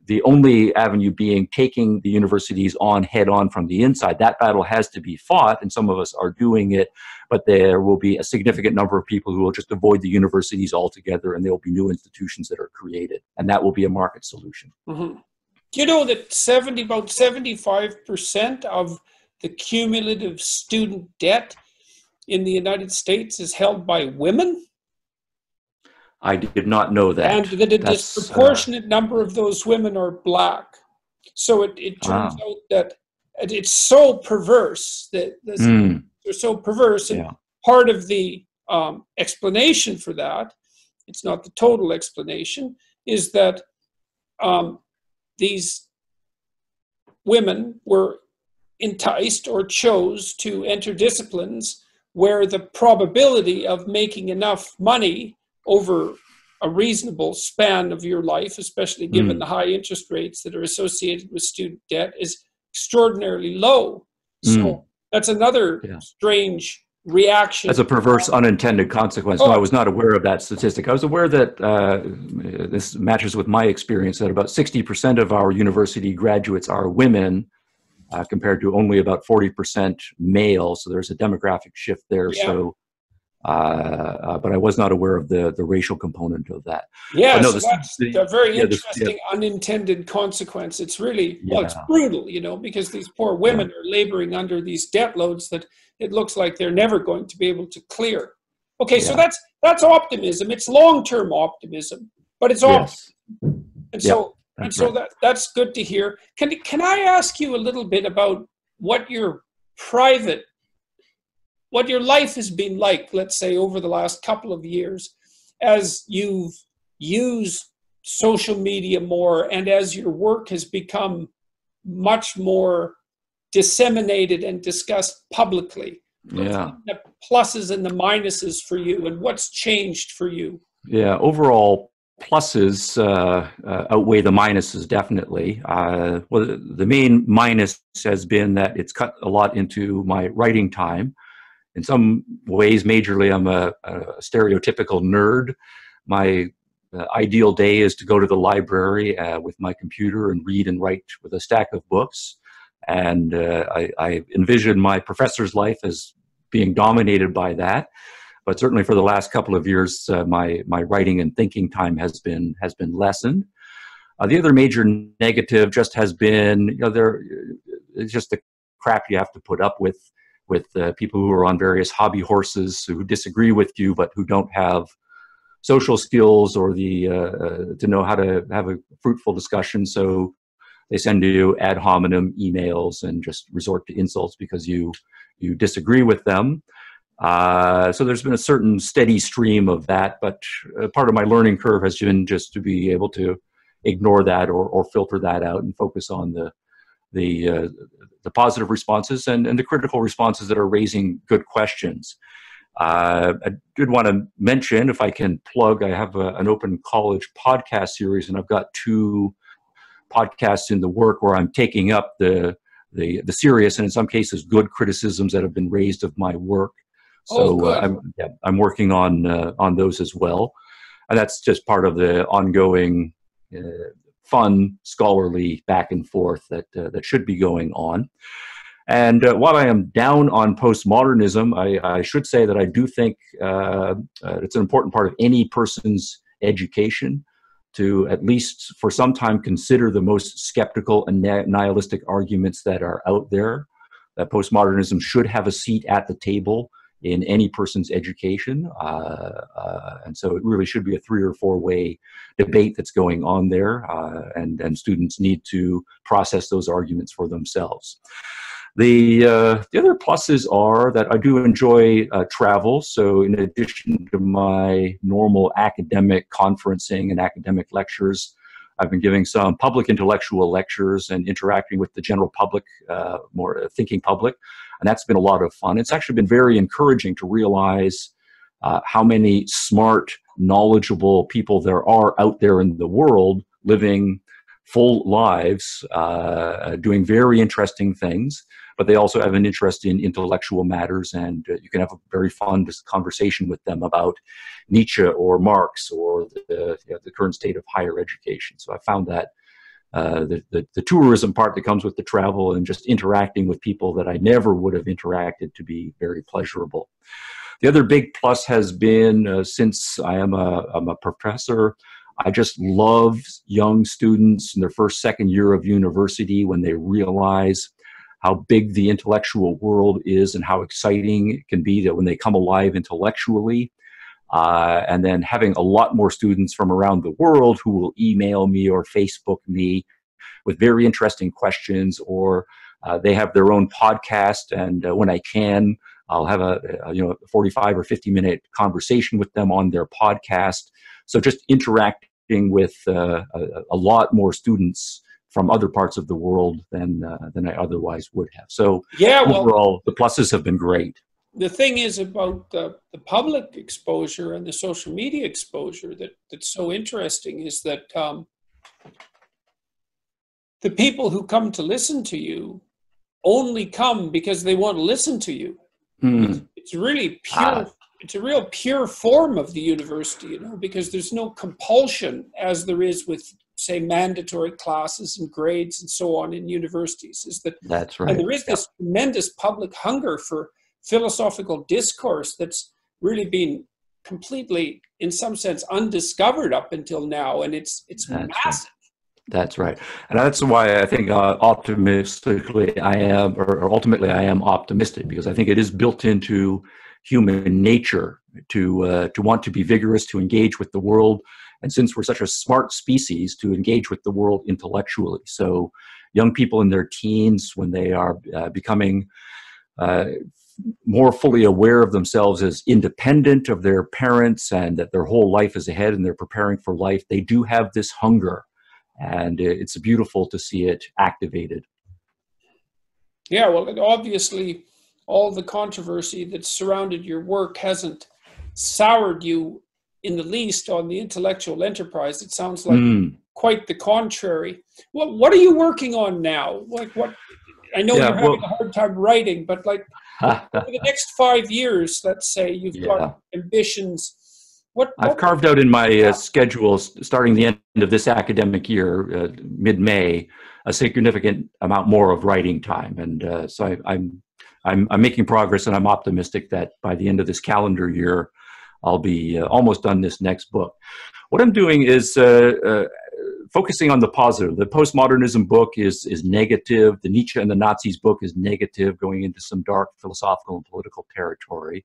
the only avenue being taking the universities on head-on from the inside, that battle has to be fought, and some of us are doing it, but there will be a significant number of people who will just avoid the universities altogether, and there will be new institutions that are created, and that will be a market solution. Mm-hmm. You know that about 75% of the cumulative student debt in the United States is held by women? I did not know And that. that a That's disproportionate number of those women are Black. So it turns wow. out that it's so perverse, that they're so perverse. And Yeah. part of the explanation for that, it's not the total explanation, is that these women were enticed or chose to enter disciplines where the probability of making enough money over a reasonable span of your life, especially given the high interest rates that are associated with student debt, is extraordinarily low. So that's another Yeah. strange reaction. As a perverse unintended consequence. No, I was not aware of that statistic. I was aware that this matches with my experience, that about 60% of our university graduates are women, compared to only about 40% male. So there's a demographic shift there. Yeah. So, but I was not aware of the racial component of that. Yeah, but no, so that's a very interesting unintended consequence. It's really, well, it's brutal, you know, because these poor women are laboring under these debt loads that it looks like they're never going to be able to clear. Okay, so that's optimism. It's long-term optimism, but it's optimism. And so, that's good to hear. Can I ask you a little bit about what your life has been like, let's say, over the last couple of years, as you've used social media more and as your work has become much more disseminated and discussed publicly? Yeah. The pluses and the minuses for you, and what's changed for you? Yeah, overall pluses outweigh the minuses, definitely. Well, the main minus has been that it's cut a lot into my writing time. In some ways, majorly, I'm a stereotypical nerd. My ideal day is to go to the library with my computer and read and write with a stack of books. And I envision my professor's life as being dominated by that. But certainly for the last couple of years, my writing and thinking time has been lessened. The other major negative just has been, it's just the crap you have to put up with people who are on various hobby horses who disagree with you, but who don't have social skills or to know how to have a fruitful discussion. So they send you ad hominem emails and just resort to insults because you disagree with them. So there's been a certain steady stream of that, but part of my learning curve has been just to be able to ignore that or filter that out and focus on the positive responses and the critical responses that are raising good questions. I did want to mention, if I can plug, I have an open college podcast series, and I've got 2 podcasts in the work where I'm taking up the serious and in some cases good criticisms that have been raised of my work. So I'm working on those as well, and that's just part of the ongoing fun scholarly back and forth that should be going on. And while I am down on postmodernism, I should say that I do think it's an important part of any person's education to, at least for some time, consider the most skeptical and nihilistic arguments that are out there, that postmodernism should have a seat at the table in any person's education. And so it really should be a 3 or 4-way debate that's going on there, and students need to process those arguments for themselves. The other pluses are that I do enjoy travel. So in addition to my normal academic conferencing and academic lectures, I've been giving some public intellectual lectures and interacting with the general public, more thinking public, and that's been a lot of fun. It's actually been very encouraging to realize how many smart, knowledgeable people there are out there in the world living full lives, doing very interesting things, but they also have an interest in intellectual matters, and you can have a very fun conversation with them about Nietzsche or Marx or the current state of higher education. So I found that the tourism part that comes with the travel and just interacting with people that I never would have interacted to be very pleasurable. The other big plus has been, since I'm a professor, I just love young students in their first, second year of university when they realize how big the intellectual world is and how exciting it can be that when they come alive intellectually, and then having a lot more students from around the world who will email me or Facebook me with very interesting questions, or they have their own podcast, and when I can, I'll have a 45 or 50-minute conversation with them on their podcast. So just interacting with a lot more students from other parts of the world than I otherwise would have. So yeah, overall, the pluses have been great. The thing is about the public exposure and the social media exposure that's so interesting is that the people who come to listen to you only come because they want to listen to you. It's really pure. It's a real pure form of the university, because there's no compulsion as there is with, say, mandatory classes and grades and so on in universities. That's right. And there is this tremendous public hunger for philosophical discourse that's really been completely, in some sense, undiscovered up until now, and it's massive. Right. That's right, and that's why I think ultimately I am optimistic, because I think it is built into human nature to want to be vigorous, to engage with the world, and since we're such a smart species, to engage with the world intellectually. So, young people in their teens, when they are becoming more fully aware of themselves as independent of their parents and that their whole life is ahead and they're preparing for life, they do have this hunger, and it's beautiful to see it activated. Yeah, well, obviously all the controversy that surrounded your work hasn't soured you in the least on the intellectual enterprise. It sounds like quite the contrary. What are you working on now? Like, what? I know you're having a hard time writing, but like for the next 5 years, let's say, you've got ambitions. I've carved out in my schedule, starting the end of this academic year, mid-May, a significant amount more of writing time, and so I'm making progress, and I'm optimistic that by the end of this calendar year, I'll be almost done this next book. What I'm doing is focusing on the positive. The postmodernism book is negative. The Nietzsche and the Nazis book is negative, going into some dark philosophical and political territory.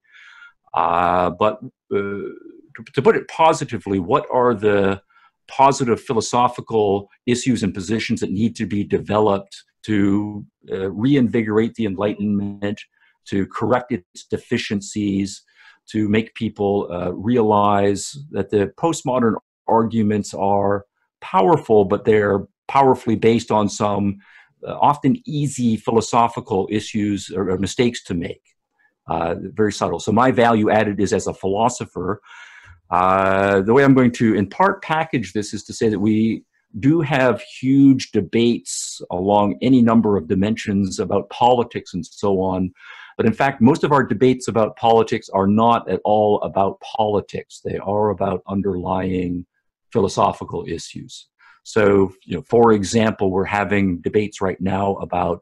But to put it positively, what are the positive philosophical issues and positions that need to be developed to reinvigorate the Enlightenment, to correct its deficiencies, to make people realize that the postmodern arguments are powerful, but they're powerfully based on some often easy philosophical issues or mistakes to make. Very subtle. So my value added is, as a philosopher, the way I'm going to in part package this is to say that we do have huge debates along any number of dimensions about politics and so on. But in fact, most of our debates about politics are not at all about politics. They are about underlying philosophical issues. So, for example, we're having debates right now about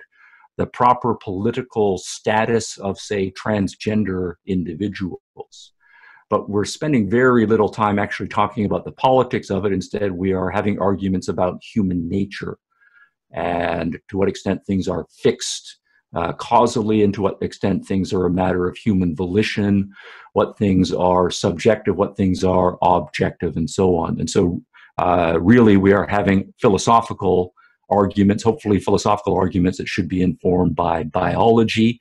the proper political status of, say, transgender individuals. But we're spending very little time actually talking about the politics of it. Instead, we are having arguments about human nature and to what extent things are fixed causally, and to what extent things are a matter of human volition, what things are subjective, what things are objective, and so on. And so really we are having philosophical arguments, hopefully philosophical arguments that should be informed by biology.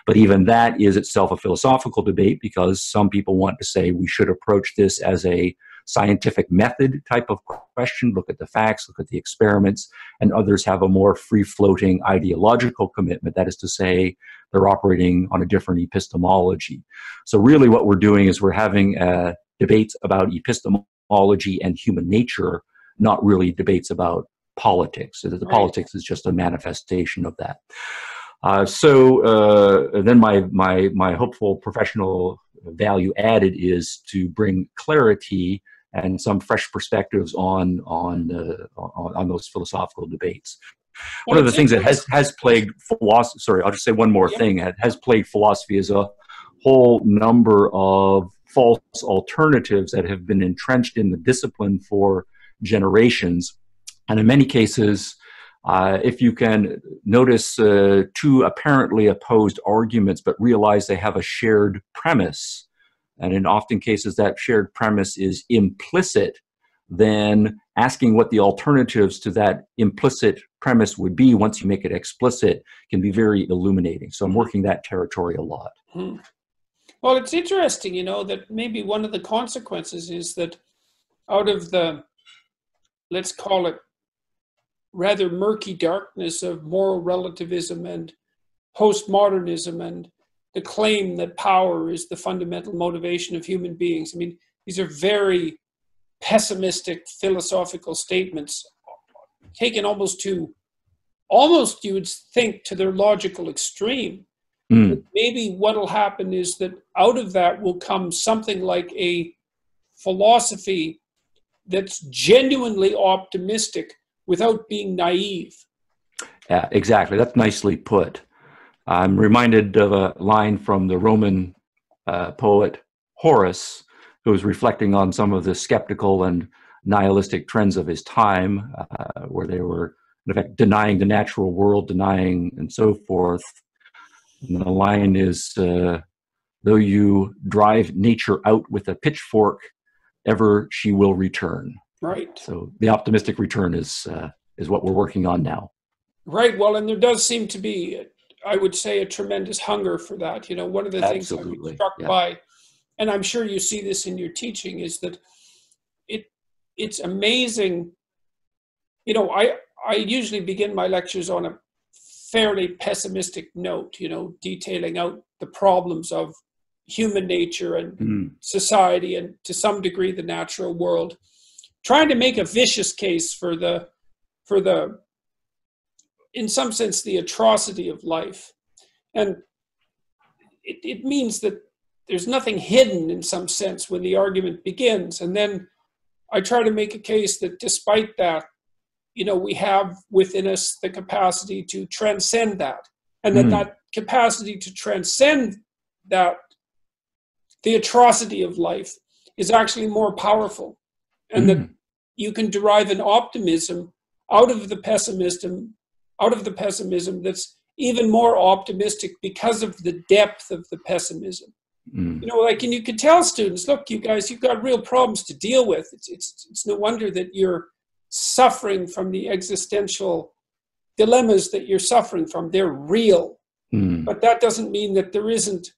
But even that is itself a philosophical debate, because some people want to say we should approach this as a scientific method type of question, look at the facts, look at the experiments, and others have a more free-floating ideological commitment. That is to say, they're operating on a different epistemology. So really what we're doing is we're having debates about epistemology and human nature, not really debates about politics. So the politics is just a manifestation of that. Then my hopeful professional value added is to bring clarity and some fresh perspectives on those philosophical debates. One of the things that has plagued philosophy, sorry, I'll just say one more thing, has plagued philosophy is a whole number of false alternatives that have been entrenched in the discipline for generations. And in many cases, if you can notice two apparently opposed arguments, but realize they have a shared premise, and in often cases that shared premise is implicit, then asking what the alternatives to that implicit premise would be once you make it explicit can be very illuminating. So I'm working that territory a lot. Hmm. Well, it's interesting, that maybe one of the consequences is that out of the, let's call it, rather murky darkness of moral relativism and postmodernism and the claim that power is the fundamental motivation of human beings. I mean, these are very pessimistic philosophical statements taken almost you would think, to their logical extreme. But maybe what'll happen is that out of that will come something like a philosophy that's genuinely optimistic without being naive. Yeah, exactly. That's nicely put. I'm reminded of a line from the Roman poet Horace, who was reflecting on some of the skeptical and nihilistic trends of his time, where they were, in effect, denying the natural world, denying and so forth. And the line is, though you drive nature out with a pitchfork, ever she will return. Right. So the optimistic return is what we're working on now. Right. Well, and there does seem to be, I would say, a tremendous hunger for that. One of the things I've been struck by, and I'm sure you see this in your teaching, is that it's amazing. I usually begin my lectures on a fairly pessimistic note, detailing out the problems of human nature and society and to some degree the natural world, trying to make a vicious case for the in some sense the atrocity of life. And it means that there's nothing hidden in some sense when the argument begins. And then I try to make a case that despite that, we have within us the capacity to transcend that, and that capacity to transcend that, the atrocity of life, is actually more powerful, and that you can derive an optimism out of the pessimism that's even more optimistic because of the depth of the pessimism. And you could tell students, look, you guys, you've got real problems to deal with. It's no wonder that you're suffering from the existential dilemmas that you're suffering from. They're real. But that doesn't mean that there isn't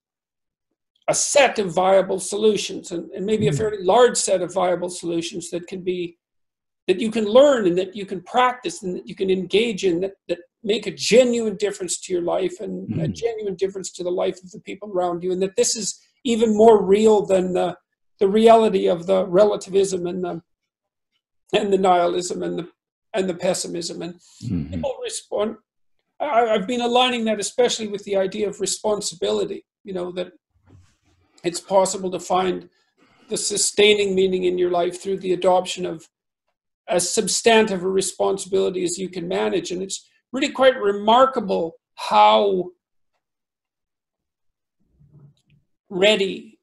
a set of viable solutions, and maybe a fairly large set of viable solutions that you can learn and that you can practice and that you can engage in, that make a genuine difference to your life and a genuine difference to the life of the people around you, and that this is even more real than the reality of the relativism and the nihilism and the pessimism. And people respond. I've been aligning that especially with the idea of responsibility, that it's possible to find the sustaining meaning in your life through the adoption of as substantive a responsibility as you can manage. And it's really quite remarkable how ready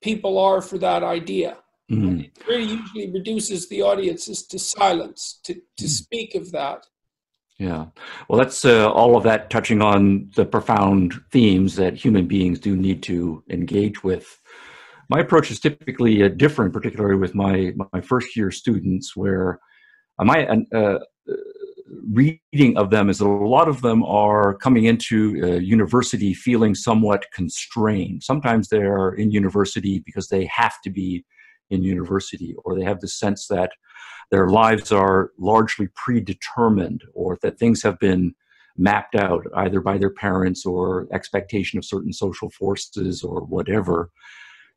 people are for that idea. It really usually reduces the audiences to silence, to speak of that. Yeah. Well, that's all of that touching on the profound themes that human beings do need to engage with. My approach is typically different, particularly with my first year students, where my reading of them is that a lot of them are coming into university feeling somewhat constrained. Sometimes they are in university because they have to be in university, or they have the sense that their lives are largely predetermined, or that things have been mapped out either by their parents or expectation of certain social forces or whatever,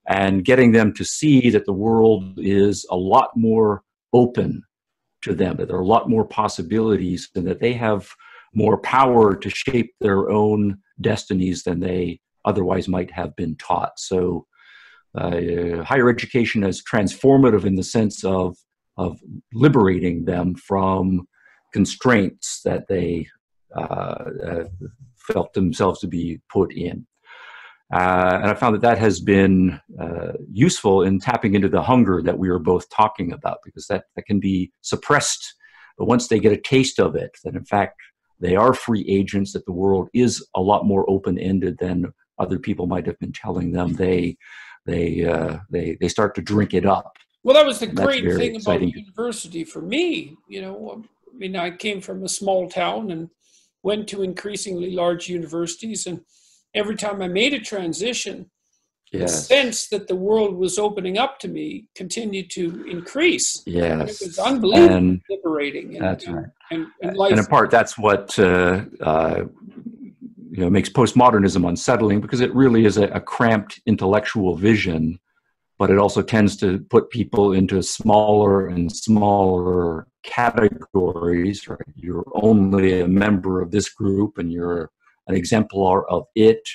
and getting them to see that the world is a lot more open to them, that there are a lot more possibilities, and that they have more power to shape their own destinies than they otherwise might have been taught. So higher education is transformative in the sense of liberating them from constraints that they felt themselves to be put in. And I found that has been useful in tapping into the hunger that we were both talking about, because that can be suppressed. But once they get a taste of it, that in fact they are free agents, that the world is a lot more open-ended than other people might have been telling them, they they start to drink it up. Well, that was the And that's great very thing about exciting. university for me. I mean, I came from a small town and went to increasingly large universities. And every time I made a transition, the Yes. sense that the world was opening up to me continued to increase. Yes. And it was unbelievably And liberating. that's right. And life. And in part, that's what makes postmodernism unsettling, because it really is a cramped intellectual vision, but it also tends to put people into smaller and smaller categories. Right? You're only a member of this group, and you're an exemplar of it,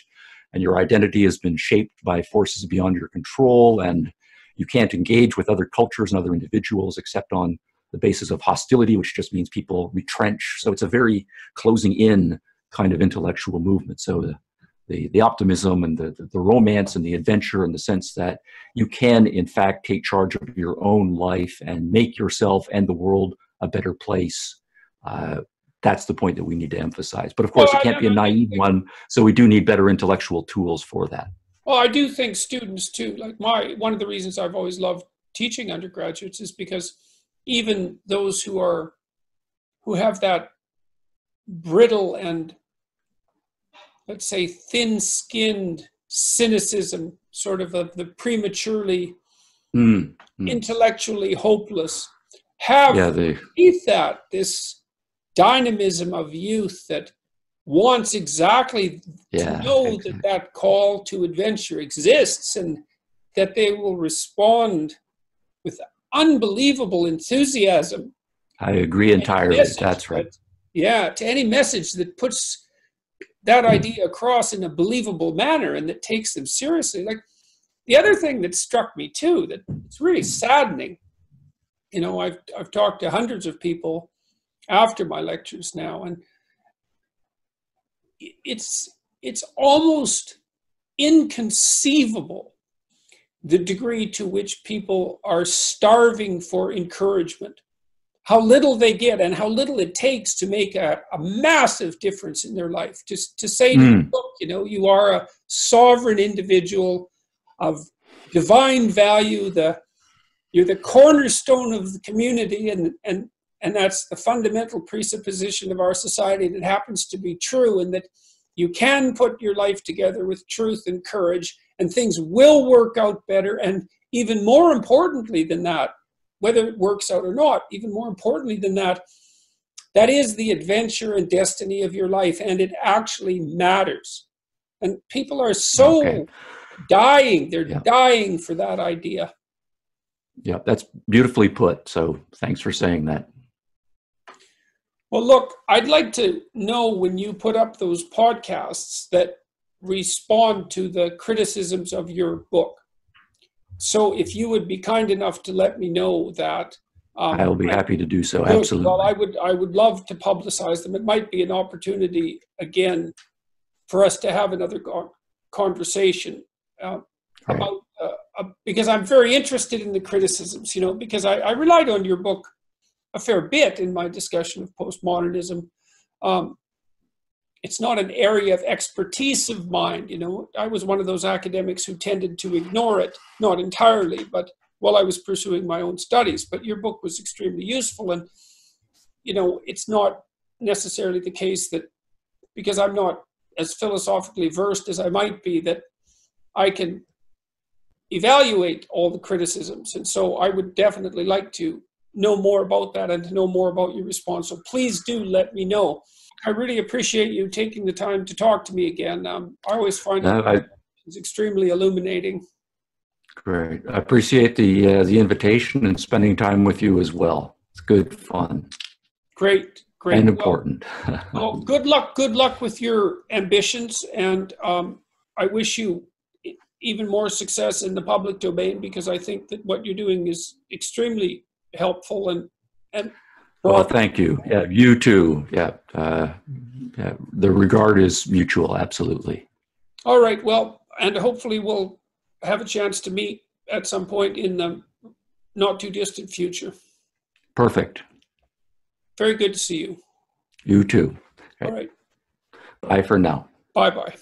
and your identity has been shaped by forces beyond your control, and you can't engage with other cultures and other individuals except on the basis of hostility, which just means people retrench. So it's a very closing in kind of intellectual movement. So the optimism and the romance and the adventure, in the sense that you can, in fact, take charge of your own life and make yourself and the world a better place. That's the point that we need to emphasize. But of course, it can't be a naive one, so we do need better intellectual tools for that. Well, I do think students too, like one of the reasons I've always loved teaching undergraduates is because even those who have that brittle and, let's say, thin-skinned cynicism, sort of the prematurely intellectually hopeless, have beneath that this dynamism of youth that wants exactly to know that call to adventure exists, and that they will respond with unbelievable enthusiasm. I agree entirely. That's right. To any message that puts that idea across in a believable manner and that takes them seriously. Like, the other thing that struck me too, that it's really saddening, I've talked to hundreds of people after my lectures now, and it's almost inconceivable the degree to which people are starving for encouragement, how little they get and how little it takes to make a massive difference in their life. Just to say to them, look, you are a sovereign individual of divine value, you're the cornerstone of the community, and that's the fundamental presupposition of our society that happens to be true, and that you can put your life together with truth and courage, and things will work out better. And even more importantly than that, whether it works out or not, even more importantly than that, that is the adventure and destiny of your life, and it actually matters. And people are so dying, they're dying for that idea. Yeah, that's beautifully put. So thanks for saying that. Well, look, I'd like to know when you put up those podcasts that respond to the criticisms of your book. So if you would be kind enough to let me know that. I'll be happy to do so, absolutely. Well, I would love to publicize them. It might be an opportunity, again, for us to have another conversation about, because I'm very interested in the criticisms, because I relied on your book a fair bit in my discussion of postmodernism. It's not an area of expertise of mine. I was one of those academics who tended to ignore it, not entirely, but while I was pursuing my own studies. But your book was extremely useful. And, it's not necessarily the case that because I'm not as philosophically versed as I might be, that I can evaluate all the criticisms. And so I would definitely like to know more about that and to know more about your response. So please do let me know. I really appreciate you taking the time to talk to me again. I always find it's extremely illuminating. Great. I appreciate the invitation and spending time with you as well. It's good fun. Great. And important. Well, good luck with your ambitions. And I wish you even more success in the public domain, because I think that what you're doing is extremely helpful and well, thank you. Yeah, you too. Yeah, the regard is mutual. Absolutely. All right. Well, and hopefully we'll have a chance to meet at some point in the not too distant future. Perfect. Very good to see you. You too. All right. Bye for now. Bye-bye.